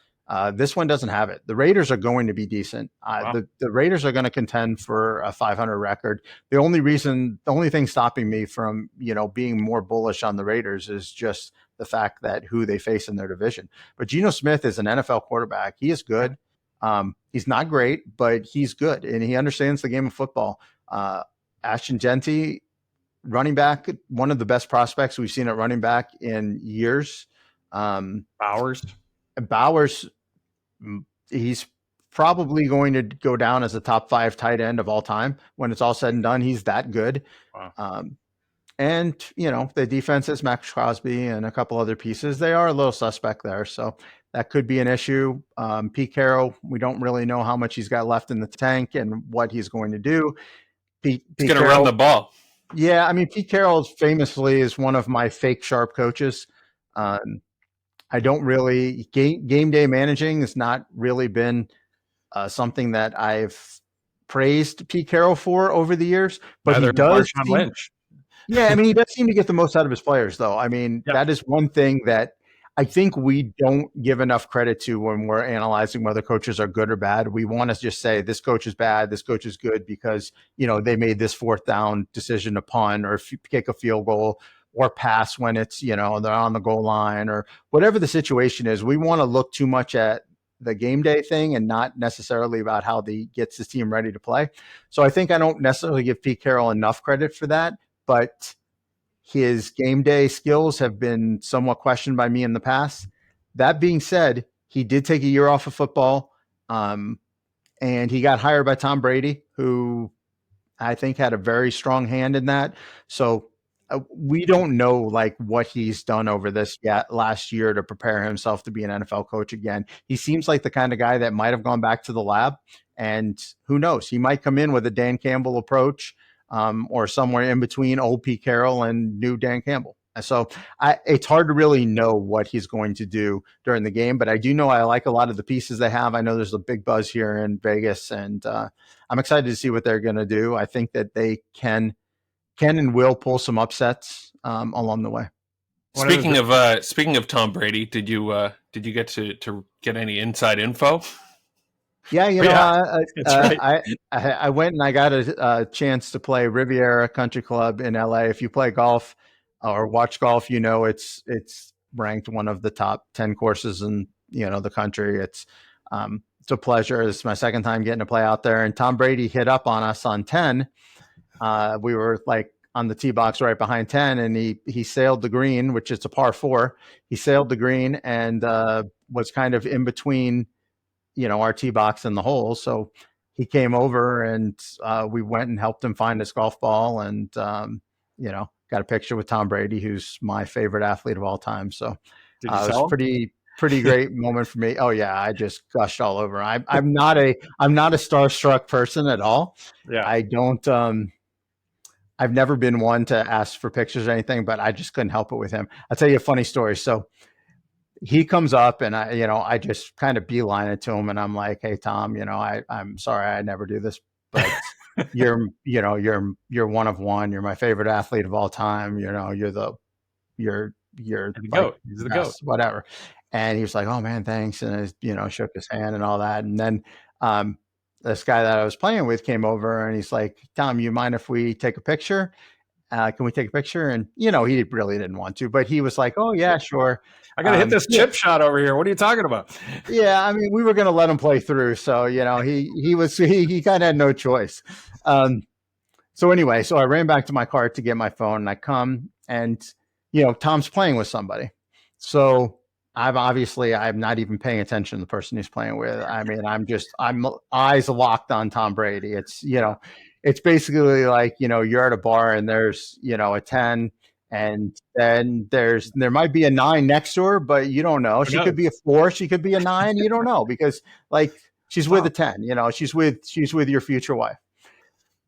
This one doesn't have it. The Raiders are going to be decent. Wow. The Raiders are going to contend for a 500 record. The only thing stopping me from, being more bullish on the Raiders is just the fact that who they face in their division. But Geno Smith is an NFL quarterback. He is good. He's not great, but he's good. And he understands the game of football. Ashton Genty, running back, one of the best prospects we've seen at running back in years. Bowers, he's probably going to go down as a top 5 tight end of all time. When it's all said and done, he's that good. Wow. And, the defense is Max Crosby and a couple other pieces. They are a little suspect there. So that could be an issue. Pete Carroll, we don't really know how much he's got left in the tank and what he's going to do. He's going to run the ball. Yeah, I mean, Pete Carroll famously is one of my fake sharp coaches. I don't really game day managing has not really been something that I've praised Pete Carroll for over the years. But he does. Yeah, I mean, he does seem to get the most out of his players, though. I mean, that is one thing that I think we don't give enough credit to when we're analyzing whether coaches are good or bad. We want to just say this coach is bad, this coach is good because, they made this 4th down decision to punt or kick a field goal or pass when it's, they're on the goal line or whatever the situation is. We want to look too much at the game day thing and not necessarily about how he gets his team ready to play. So I think I don't necessarily give Pete Carroll enough credit for that, but his game day skills have been somewhat questioned by me in the past. That being said, he did take a year off of football, and he got hired by Tom Brady, who I think had a very strong hand in that. So we don't know what he's done over this last year to prepare himself to be an NFL coach again. He seems like the kind of guy that might have gone back to the lab, and who knows, he might come in with a Dan Campbell approach. Or somewhere in between old Pete Carroll and new Dan Campbell. So it's hard to really know what he's going to do during the game, but I do know I like a lot of the pieces they have. I know there's a big buzz here in Vegas, and I'm excited to see what they're going to do. I think that they can and will pull some upsets along the way. Speaking of Tom Brady, did you get to get any inside info? Yeah, that's right. I went and I got a chance to play Riviera Country Club in LA. If you play golf or watch golf, it's ranked one of the top 10 courses in the country. It's a pleasure. This is my second time getting to play out there. And Tom Brady hit up on us on 10. We were like on the tee box right behind 10, and he sailed the green, which is a par 4. He sailed the green and was kind of in between our tee box and the hole. So he came over and we went and helped him find his golf ball and, got a picture with Tom Brady, who's my favorite athlete of all time. So it was pretty great moment for me. Oh yeah. I just gushed all over. I'm not a starstruck person at all. Yeah. I don't, I've never been one to ask for pictures or anything, but I just couldn't help it with him. I'll tell you a funny story. So he comes up and I just kind of beeline it to him and I'm like, "Hey Tom, I'm sorry I never do this, but you're one of one. You're my favorite athlete of all time. You're the GOAT. He's the GOAT. Whatever." And he was like, "Oh man, thanks." And shook his hand and all that. And then this guy that I was playing with came over and he's like, "Tom, you mind if we take a picture? Can we take a picture?" And he really didn't want to, but he was like, "Oh yeah, sure. I got to hit this chip shot over here. What are you talking about?" Yeah, I mean, we were going to let him play through, so he kind of had no choice. So anyway, so I ran back to my car to get my phone, and I come, and Tom's playing with somebody. So I'm not even paying attention to the person he's playing with. I mean, I'm eyes locked on Tom Brady. It's it's basically like you're at a bar and there's a 10. And then there might be a 9 next to her, but you don't know. She could be a 4. She could be a 9. You don't know because she's with a 10. She's with your future wife.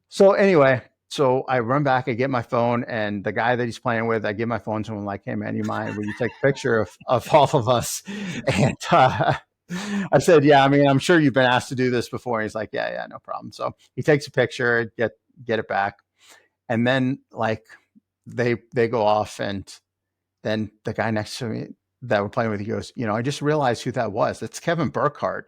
So anyway, so I run back. I get my phone, and the guy that he's playing with, I give my phone to him. Like, "Hey man, you mind? Will you take a picture of all of us?" And I said, "Yeah. I mean, I'm sure you've been asked to do this before." And he's like, "Yeah, no problem." So he takes a picture, get it back, and then they go off, and then the guy next to me that we're playing with, he goes, "I just realized who that was. It's Kevin Burkhardt,"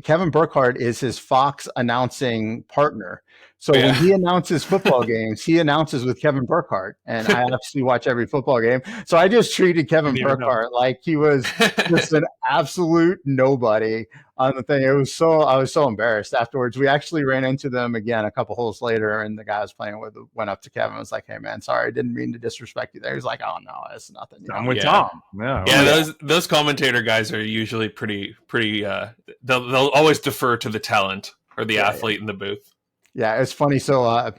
Kevin Burkhardt is his Fox announcing partner. So when he announces football games, he announces with Kevin Burkhardt, and I actually watch every football game. So I just treated Kevin Burkhardt like he was just an absolute nobody on the thing. I was so embarrassed afterwards. We actually ran into them again a couple holes later, and the guy I was playing with went up to Kevin and was like, "Hey man, sorry, I didn't mean to disrespect you there." He was like, "Oh no, it's nothing." I'm with Tom. Yeah, those commentator guys are usually pretty they'll always defer to the talent or the athlete in the booth. Yeah, it's funny. So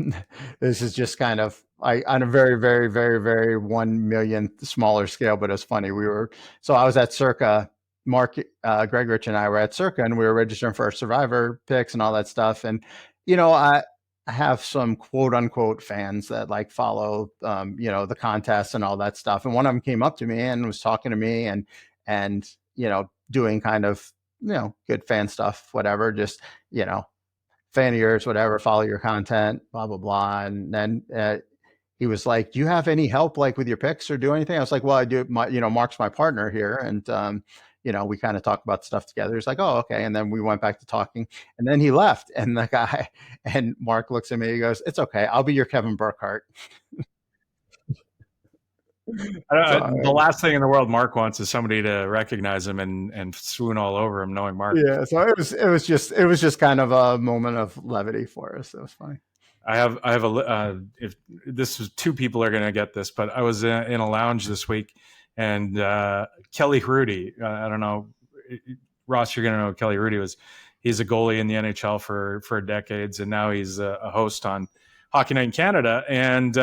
this is just kind of on a very, very, very, very 1 million smaller scale, but it's funny. I was at Circa. Mark, Greg Rich and I were at Circa, and we were registering for our Survivor picks and all that stuff. And I have some quote unquote fans that follow the contests and all that stuff. And one of them came up to me and was talking to me and doing kind of good fan stuff, whatever, just fan of yours, whatever, follow your content, blah blah blah. And then he was like, "Do you have any help with your picks or do anything?" I was like, "Well, I do. Mark's my partner here, and we kind of talk about stuff together." He's like, "Oh, okay." And then we went back to talking, and then he left. And the guy and Mark looks at me, he goes, "It's okay. I'll be your Kevin Burkhardt." The last thing in the world Mark wants is somebody to recognize him and swoon all over him, knowing Mark. Yeah, so it was just kind of a moment of levity for us. It was funny. I have if this was 2 people are going to get this, but I was in a lounge this week, and Kelly Hrudey, I don't know, Ross, you're going to know who Kelly Hrudey was. He's a goalie in the NHL for decades, and now he's a host on Hockey Night in Canada, and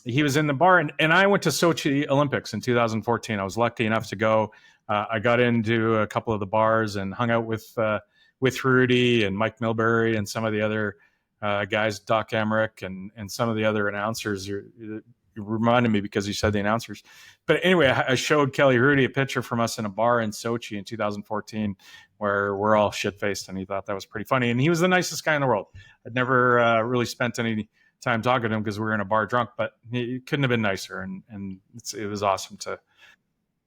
he was in the bar, and I went to Sochi Olympics in 2014. I was lucky enough to go. I got into a couple of the bars and hung out with Rudy and Mike Milbury and some of the other guys, Doc Emmerich and some of the other announcers. You reminded me because you said the announcers. But anyway, I showed Kelly Rudy a picture from us in a bar in Sochi in 2014 where we're all shit-faced, and he thought that was pretty funny. And he was the nicest guy in the world. I'd never really spent any time talking to him because we were in a bar drunk, but it couldn't have been nicer. And it was awesome to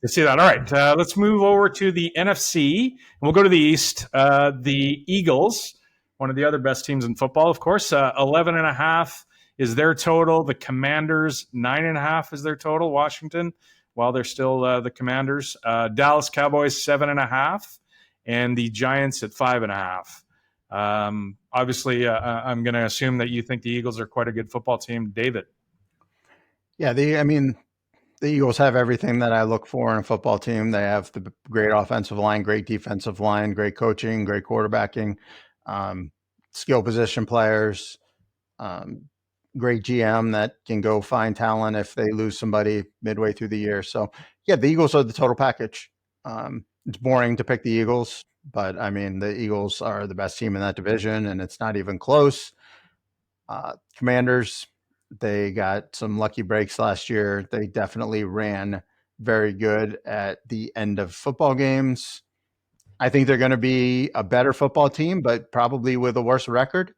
see that. All right, let's move over to the NFC, and we'll go to the East. The Eagles, one of the other best teams in football, of course, 11.5 is their total. The Commanders, 9.5 is their total. Washington, while they're still the Commanders. Dallas Cowboys, 7.5, and the Giants at 5.5. Obviously, I'm going to assume that you think the Eagles are quite a good football team. David? Yeah, the Eagles have everything that I look for in a football team. They have the great offensive line, great defensive line, great coaching, great quarterbacking, skill position players, great GM that can go find talent if they lose somebody midway through the year. So, yeah, the Eagles are the total package. It's boring to pick the Eagles, but, the Eagles are the best team in that division, and it's not even close. Commanders, they got some lucky breaks last year. They definitely ran very good at the end of football games. I think they're going to be a better football team, but probably with a worse record.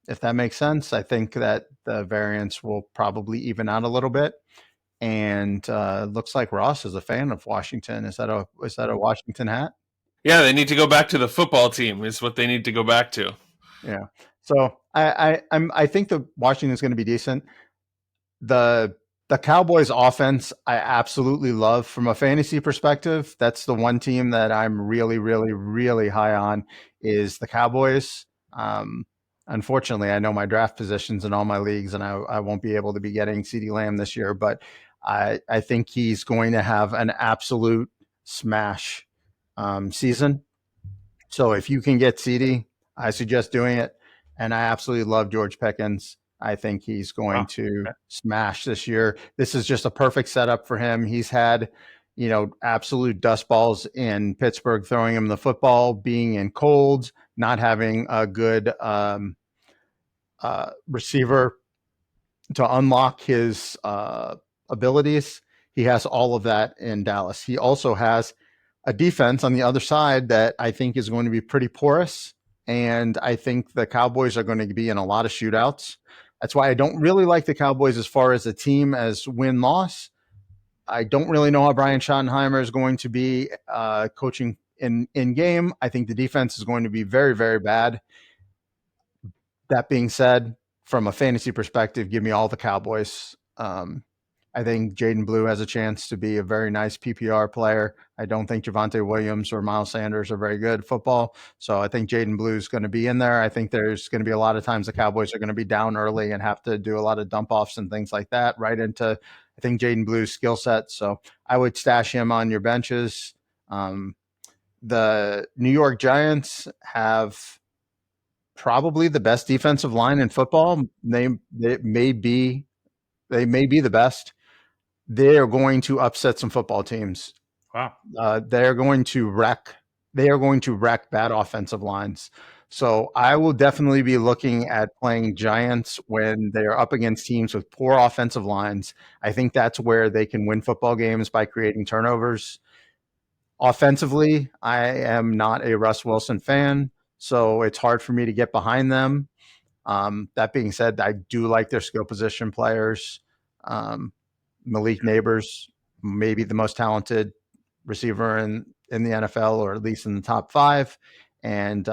If that makes sense, I think that the variance will probably even out a little bit. And looks like Ross is a fan of Washington. Is that a Washington hat? Yeah, they need to go back to the football team is what they need to go back to. Yeah. So I think the Washington is going to be decent. The Cowboys offense, I absolutely love from a fantasy perspective. That's the one team that I'm really, really, really high on is the Cowboys. Unfortunately, I know my draft positions in all my leagues, and I won't be able to be getting CeeDee Lamb this year, but I think he's going to have an absolute smash season. So if you can get CeeDee, I suggest doing it. And I absolutely love George Pickens. I think he's going to smash this year. This is just a perfect setup for him. He's had, absolute dust balls in Pittsburgh, throwing him the football, being in colds, not having a good receiver to unlock his abilities. He has all of that in Dallas. He also has a defense on the other side that I think is going to be pretty porous. And I think the Cowboys are going to be in a lot of shootouts. That's why I don't really like the Cowboys as far as a team as win-loss. I don't really know how Brian Schottenheimer is going to be coaching in game. I think the defense is going to be very, very bad. That being said, from a fantasy perspective, give me all the Cowboys. I think Jaden Blue has a chance to be a very nice PPR player. I don't think Javonte Williams or Miles Sanders are very good at football. So I think Jaden Blue is going to be in there. I think there's going to be a lot of times the Cowboys are going to be down early and have to do a lot of dump offs and things like that right into, I think, Jaden Blue's skill set. So I would stash him on your benches. The New York Giants have probably the best defensive line in football. They may be the best. They are going to upset some football teams. Wow. They are going to wreck bad offensive lines. So I will definitely be looking at playing Giants when they are up against teams with poor offensive lines. I think that's where they can win football games by creating turnovers. Offensively, I am not a Russ Wilson fan, so it's hard for me to get behind them. That being said, I do like their skill position players. Malik Neighbors, maybe the most talented receiver in the NFL, or at least in the top 5. And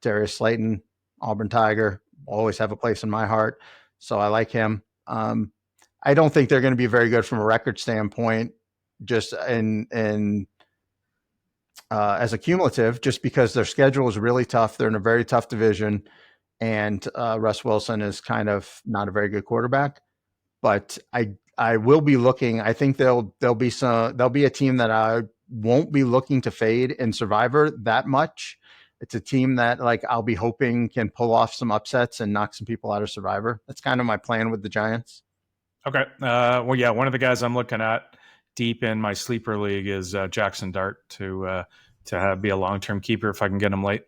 Darius Slayton, Auburn Tiger, always have a place in my heart. So I like him. I don't think they're going to be very good from a record standpoint, just in as a cumulative, just because their schedule is really tough. They're in a very tough division, and Russ Wilson is kind of not a very good quarterback. But I will be looking. I think there'll be a team that I won't be looking to fade in Survivor that much. It's a team that I'll be hoping can pull off some upsets and knock some people out of Survivor. That's kind of my plan with the Giants. Okay. Well, yeah, one of the guys I'm looking at deep in my sleeper league is Jackson Dart to be a long-term keeper if I can get him late.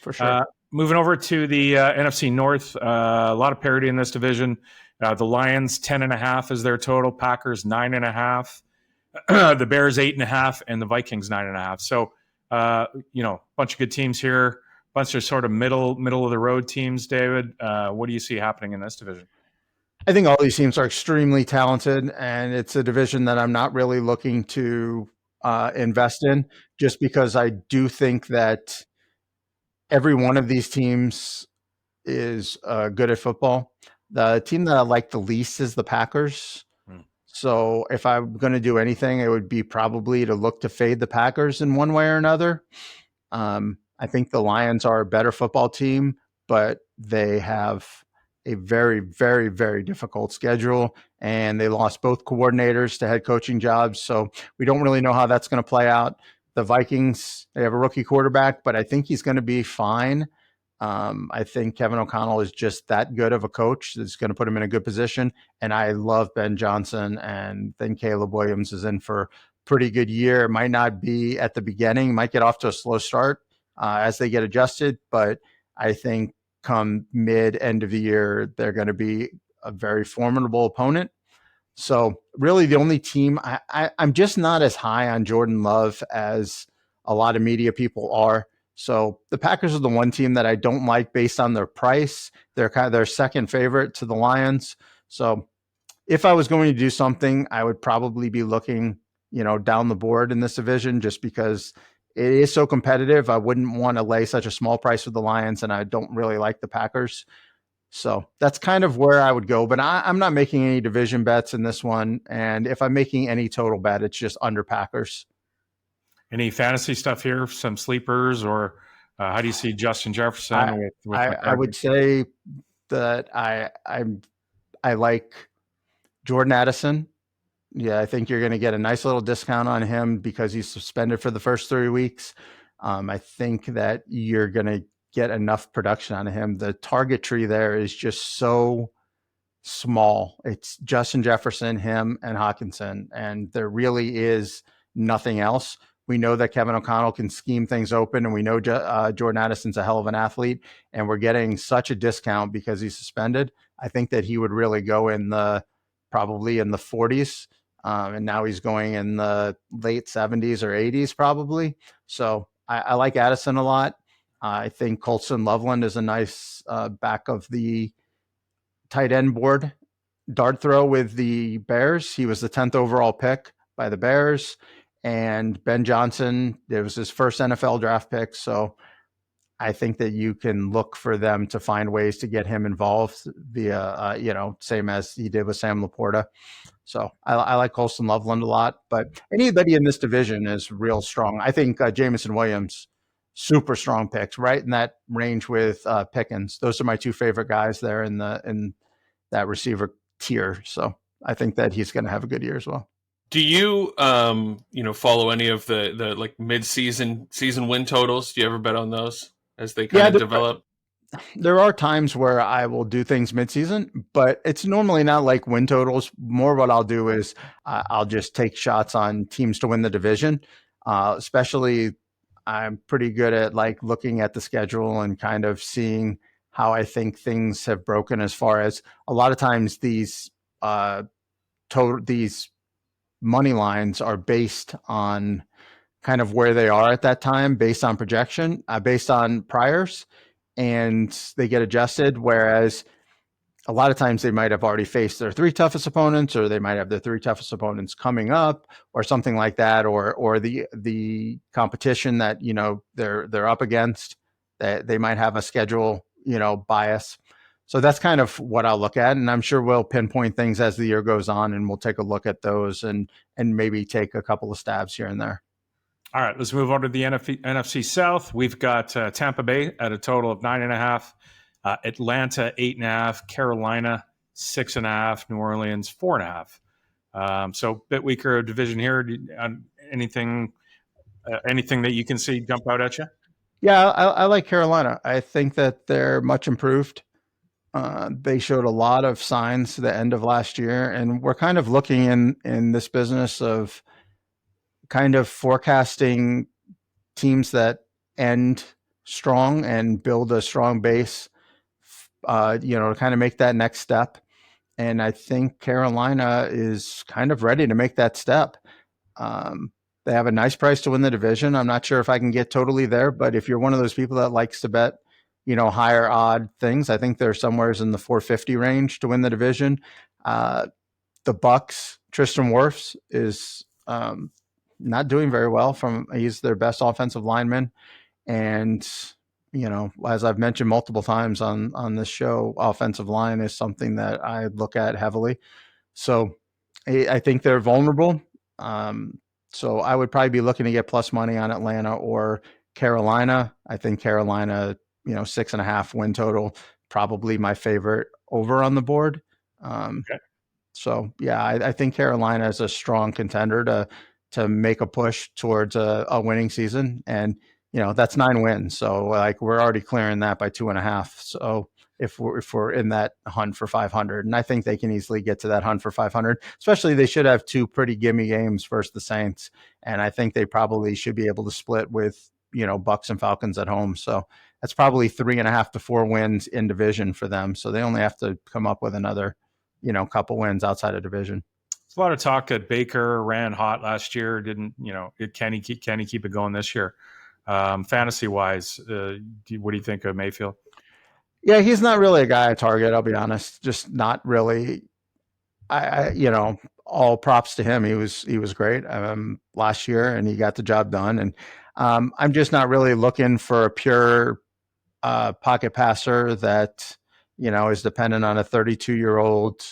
For sure. Moving over to the NFC North, a lot of parity in this division. The Lions 10.5 is their total. Packers 9.5. The Bears 8.5, and the Vikings 9.5. So, bunch of good teams here. bunch of sort of middle of the road teams. David, what do you see happening in this division? I think all these teams are extremely talented, and it's a division that I'm not really looking to invest in, just because I do think that every one of these teams is good at football. The team that I like the least is the Packers. So if I'm going to do anything, it would be probably to look to fade the Packers in one way or another. I think the Lions are a better football team, but they have a very, very, very difficult schedule, and they lost both coordinators to head coaching jobs. So we don't really know how that's going to play out. The Vikings, they have a rookie quarterback, but I think he's going to be fine. I think Kevin O'Connell is just that good of a coach that's going to put him in a good position. And I love Ben Johnson, and then Caleb Williams is in for a pretty good year. It might not be at the beginning, might get off to a slow start as they get adjusted, but I think come end of the year, they're going to be a very formidable opponent. So really the only team I'm just not as high on Jordan Love as a lot of media people are. So the Packers are the one team that I don't like based on their price. They're kind of their second favorite to the Lions. So if I was going to do something, I would probably be looking, down the board in this division, just because it is so competitive. I wouldn't want to lay such a small price with the Lions, and I don't really like the Packers. So that's kind of where I would go, but I'm not making any division bets in this one. And if I'm making any total bet, it's just under Packers. Any fantasy stuff here? Some sleepers, or how do you see Justin Jefferson? I would say that I like Jordan Addison. Yeah, I think you're going to get a nice little discount on him because he's suspended for the first 3 weeks. I think that you're going to get enough production out of him. The target tree there is just so small. It's Justin Jefferson, him, and Hockenson, and there really is nothing else. We know that Kevin O'Connell can scheme things open, and we know Jordan Addison's a hell of an athlete, and we're getting such a discount because he's suspended. I think that he would really go probably in the 40s, and now he's going in the late 70s or 80s probably. So I like Addison a lot. I think Colson Loveland is a nice back of the tight end board dart throw with the Bears. He was the 10th overall pick by the Bears. And Ben Johnson, it was his first NFL draft pick. So I think that you can look for them to find ways to get him involved via, same as he did with Sam Laporta. So I like Colson Loveland a lot. But anybody in this division is real strong. I think Jameson Williams, super strong picks, right in that range with Pickens. Those are my two favorite guys there in that receiver tier. So I think that he's going to have a good year as well. Do you, follow any of the like mid-season win totals? Do you ever bet on those as they kind of develop? There are times where I will do things mid-season, but it's normally not like win totals. More what I'll do is I'll just take shots on teams to win the division. Especially I'm pretty good at like looking at the schedule and kind of seeing how I think things have broken, as far as a lot of times these money lines are based on kind of where they are at that time, based on projection, based on priors, and they get adjusted. Whereas a lot of times they might have already faced their 3 toughest opponents, or they might have their 3 toughest opponents coming up, or something like that, or the competition that they're up against, that they might have a schedule bias. So that's kind of what I'll look at, and I'm sure we'll pinpoint things as the year goes on, and we'll take a look at those and maybe take a couple of stabs here and there. All right, let's move on to the NFC South. We've got Tampa Bay at a total of 9.5, Atlanta 8.5, Carolina 6.5, New Orleans 4.5. So a bit weaker division here. Anything that you can see jump out at you? Yeah, I like Carolina. I think that they're much improved. They showed a lot of signs to the end of last year, and we're kind of looking in this business of kind of forecasting teams that end strong and build a strong base, to kind of make that next step. And I think Carolina is kind of ready to make that step. They have a nice price to win the division. I'm not sure if I can get totally there, but if you're one of those people that likes to bet, higher odd things, I think they're somewhere in the 450 range to win the division. The Bucs, Tristan Wirfs is not doing very well. He's their best offensive lineman, and as I've mentioned multiple times on this show, offensive line is something that I look at heavily. So I think they're vulnerable. So I would probably be looking to get plus money on Atlanta or Carolina. I think Carolina, 6.5 win total, probably my favorite over on the board. Okay. So yeah, I think Carolina is a strong contender to make a push towards a winning season. And, that's 9 wins. So like we're already clearing that by 2.5. So if we're in that hunt for 500, and I think they can easily get to that hunt for 500, especially they should have 2 pretty gimme games versus the Saints. And I think they probably should be able to split with, Bucs and Falcons at home. So that's probably 3.5 to 4 wins in division for them. So they only have to come up with another, couple wins outside of division. There's a lot of talk that Baker ran hot last year. Can he keep it going this year? Fantasy wise, what do you think of Mayfield? Yeah, he's not really a guy I target. I'll be honest, just not really. All props to him. He was great last year, and he got the job done. And I'm just not really looking for a pure pocket passer that is dependent on a 32-year-old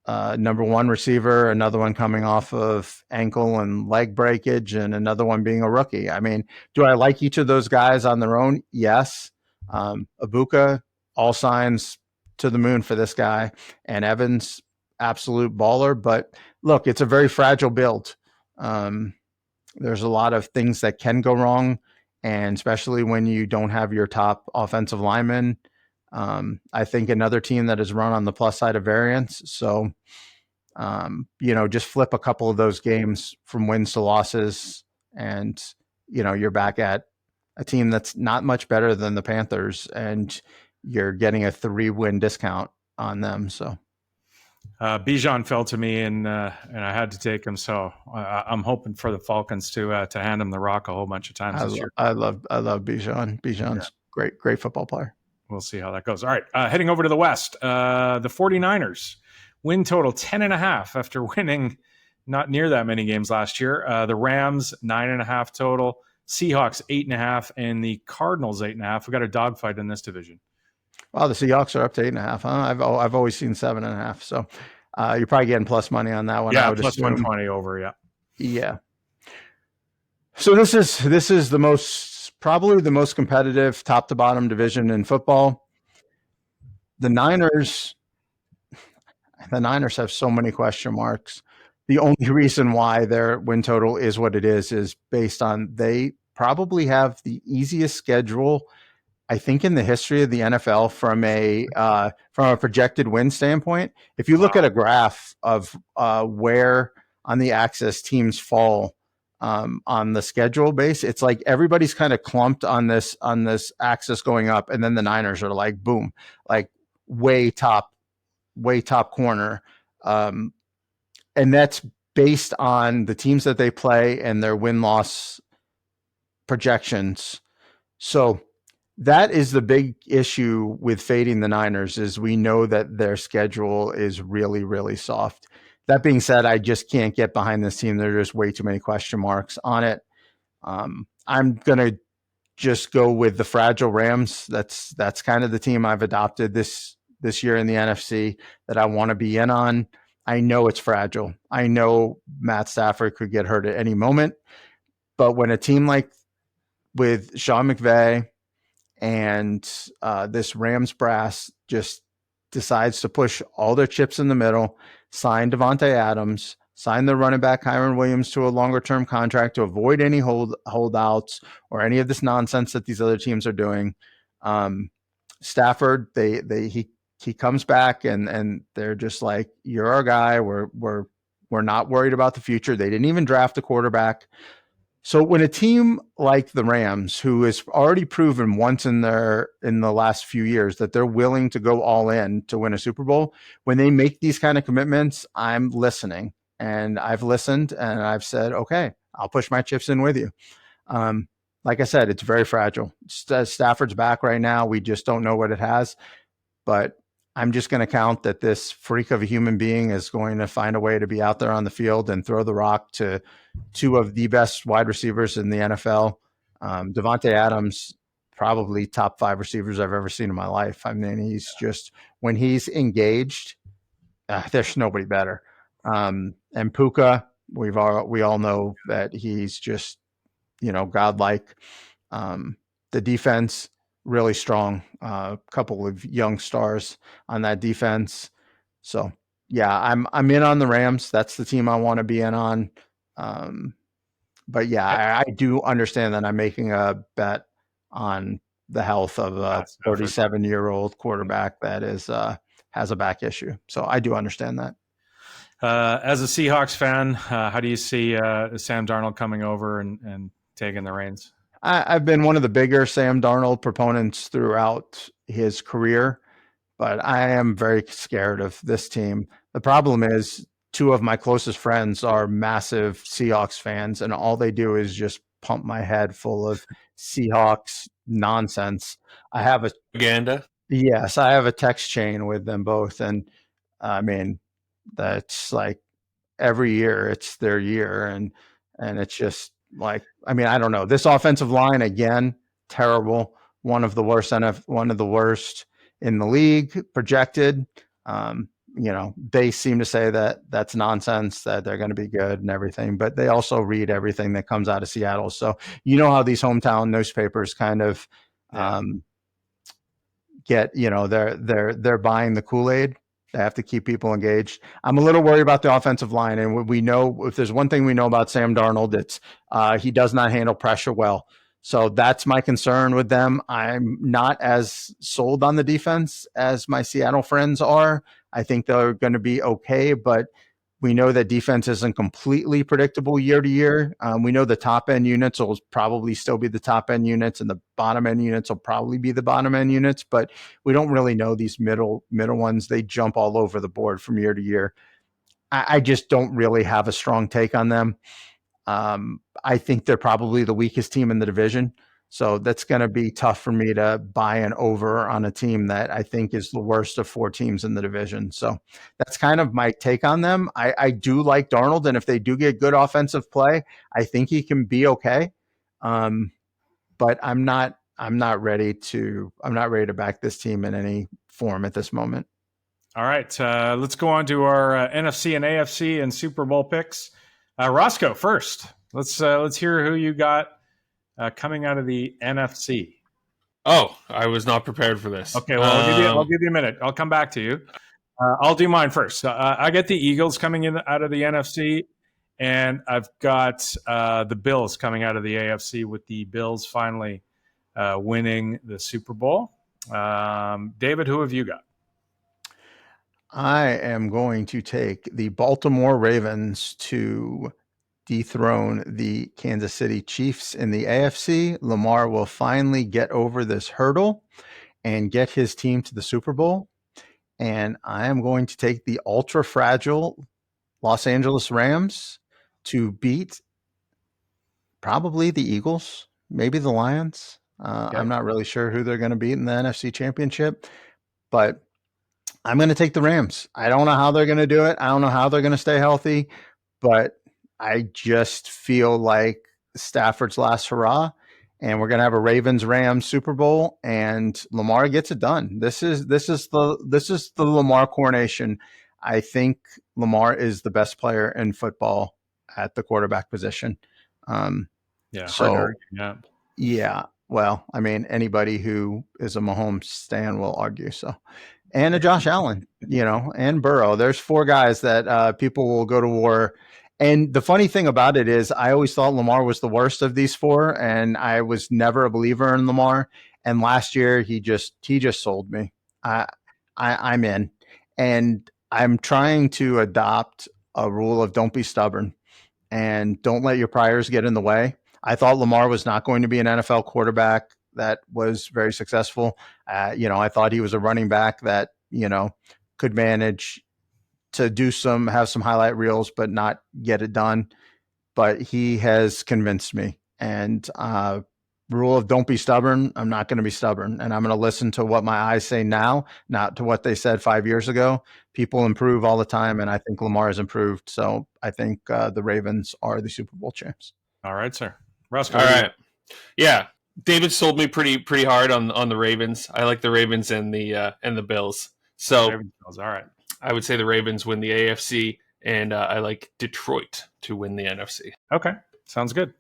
number 1 receiver, another one coming off of ankle and leg breakage, and another one being a rookie. I mean, do I like each of those guys on their own? Yes. Ibuka, all signs to the moon for this guy, and Evans, absolute baller. But look, it's a very fragile build. There's a lot of things that can go wrong, and especially when you don't have your top offensive lineman. I think another team that has run on the plus side of variance. So, just flip a couple of those games from wins to losses, and, you're back at a team that's not much better than the Panthers, and you're getting a 3-win discount on them. So Bijan fell to me, and I had to take him. So I'm hoping for the Falcons to hand him the rock a whole bunch of times this year. I love Bijan. Bijan's great football player. We'll see how that goes. All right, heading over to the West, the 49ers win total 10.5 after winning not near that many games last year. The Rams 9.5 total, Seahawks 8.5, and the Cardinals 8.5. We got a dogfight in this division. Wow, the Seahawks are up to 8.5. Huh? I've always seen 7.5. So you're probably getting plus money on that one. Yeah, I would plus assume. 120 over. Yeah. Yeah. So this is probably the most competitive top to bottom division in football. The Niners have so many question marks. The only reason why their win total is what it is based on they probably have the easiest schedule, I think, in the history of the NFL from a projected win standpoint. If you look at a graph of where on the axis teams fall on the schedule base, it's like everybody's kind of clumped on this axis going up, and then the Niners are like boom, like way top corner, and that's based on the teams that they play and their win-loss projections. So that is the big issue with fading the Niners, is we know that their schedule is really, really soft. That being said, I just can't get behind this team. There are just way too many question marks on it. I'm going to just go with the fragile Rams. That's kind of the team I've adopted this year in the NFC that I want to be in on. I know it's fragile. I know Matt Stafford could get hurt at any moment. But when a team like with Sean McVay and this Rams brass just decides to push all their chips in the middle, sign Devontae Adams, sign the running back Kyron Williams to a longer-term contract to avoid any holdouts or any of this nonsense that these other teams are doing. Stafford, he comes back and they're just like, you're our guy. We're not worried about the future. They didn't even draft a quarterback. So when a team like the Rams, who has already proven once in the last few years that they're willing to go all in to win a Super Bowl, when they make these kind of commitments, I'm listening. And I've listened and I've said, okay, I'll push my chips in with you. Like I said, it's very fragile. Stafford's back right now. We just don't know what it has, but I'm just going to count that this freak of a human being is going to find a way to be out there on the field and throw the rock to two of the best wide receivers in the NFL. Devontae Adams, probably top 5 receivers I've ever seen in my life. I mean, he's just, when he's engaged, there's nobody better. And Puka, we all know that he's just, godlike. The defense, really strong. A couple of young stars on that defense. So yeah, I'm in on the Rams. That's the team I want to be in on. But yeah, I do understand that I'm making a bet on the health of a 37-year-old quarterback that is has a back issue. So I do understand that. As a Seahawks fan, how do you see Sam Darnold coming over and taking the reins? I've been one of the bigger Sam Darnold proponents throughout his career, but I am very scared of this team. The problem is 2 of my closest friends are massive Seahawks fans, and all they do is just pump my head full of Seahawks nonsense. I have a propaganda. Yes, I have a text chain with them both, and I mean, that's like every year it's their year, and it's just like, I mean, I don't know. This offensive line, again, terrible. One of the worst in the league projected. They seem to say that that's nonsense, that they're going to be good and everything, but they also read everything that comes out of Seattle. So how these hometown newspapers kind of get, they're buying the Kool-Aid. They have to keep people engaged. I'm a little worried about the offensive line. And we know, if there's one thing we know about Sam Darnold, it's he does not handle pressure well. So that's my concern with them. I'm not as sold on the defense as my Seattle friends are. I think they're going to be okay, but we know that defense isn't completely predictable year to year. We know the top end units will probably still be the top end units, and the bottom end units will probably be the bottom end units, but we don't really know these middle ones. They jump all over the board from year to year. I just don't really have a strong take on them. I think they're probably the weakest team in the division. So that's going to be tough for me to buy an over on a team that I think is the worst of 4 teams in the division. So that's kind of my take on them. I do like Darnold, and if they do get good offensive play, I think he can be okay. But I'm not ready to back this team in any form at this moment. All right, let's go on to our NFC and AFC and Super Bowl picks. Roscoe first. Let's hear who you got coming out of the NFC. Oh, I was not prepared for this. Okay, well, I'll give you a minute. I'll come back to you. I'll do mine first. I get the Eagles coming in out of the NFC, and I've got the Bills coming out of the AFC, with the Bills finally winning the Super Bowl. David, who have you got? I am going to take the Baltimore Ravens to dethrone the Kansas City Chiefs in the AFC. Lamar will finally get over this hurdle and get his team to the Super Bowl. And I am going to take the ultra fragile Los Angeles Rams to beat probably the Eagles, maybe the Lions. I'm not really sure who they're going to beat in the NFC Championship, but I'm going to take the Rams. I don't know how they're going to do it. I don't know how they're going to stay healthy, but I just feel like Stafford's last hurrah, and we're going to have a Ravens-Rams Super Bowl, and Lamar gets it done. This is the Lamar coronation. I think Lamar is the best player in football at the quarterback position. Yeah. Well, I mean, anybody who is a Mahomes stan will argue so. And a Josh Allen, and Burrow. There's 4 guys that people will go to war. And the funny thing about it is, I always thought Lamar was the worst of these 4, and I was never a believer in Lamar. And last year, he just sold me. I'm in, and I'm trying to adopt a rule of don't be stubborn and don't let your priors get in the way. I thought Lamar was not going to be an NFL quarterback that was very successful. I thought he was a running back that, could manage to have some highlight reels, but not get it done. but he has convinced me. And rule of don't be stubborn. I'm not going to be stubborn, and I'm going to listen to what my eyes say now, not to what they said 5 years ago. People improve all the time, and I think Lamar has improved. So I think the Ravens are the Super Bowl champs. All right, sir. Roscoe. All right. Yeah. David sold me pretty hard on the Ravens. I like the Ravens and the Bills. So Ravens, Bills. All right. I would say the Ravens win the AFC, and I like Detroit to win the NFC. Okay. Sounds good.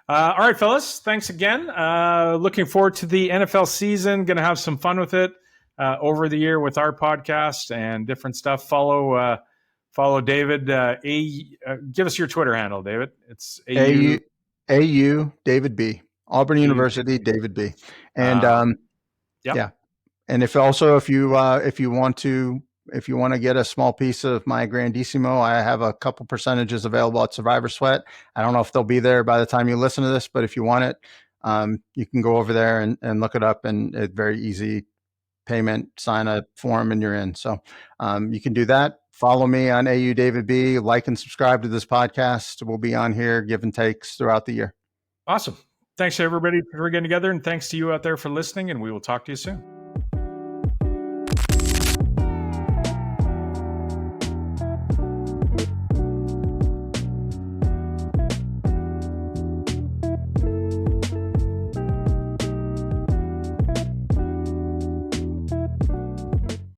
All right, fellas. Thanks again. Looking forward to the NFL season. Going to have some fun with it over the year with our podcast and different stuff. Follow David. Give us your Twitter handle, David. It's AU David B. Auburn University David B. And yeah. And if you want to get a small piece of my Grandissimo, I have a couple percentages available at Survivor Sweat. I don't know if they'll be there by the time you listen to this, but if you want it, you can go over there and look it up, and it's very easy payment, sign a form, and you're in. So you can do that. Follow me on AU David B. Like and subscribe to this podcast. We'll be on here, give and takes throughout the year. Awesome. Thanks, everybody, for getting together, and thanks to you out there for listening, and we will talk to you soon.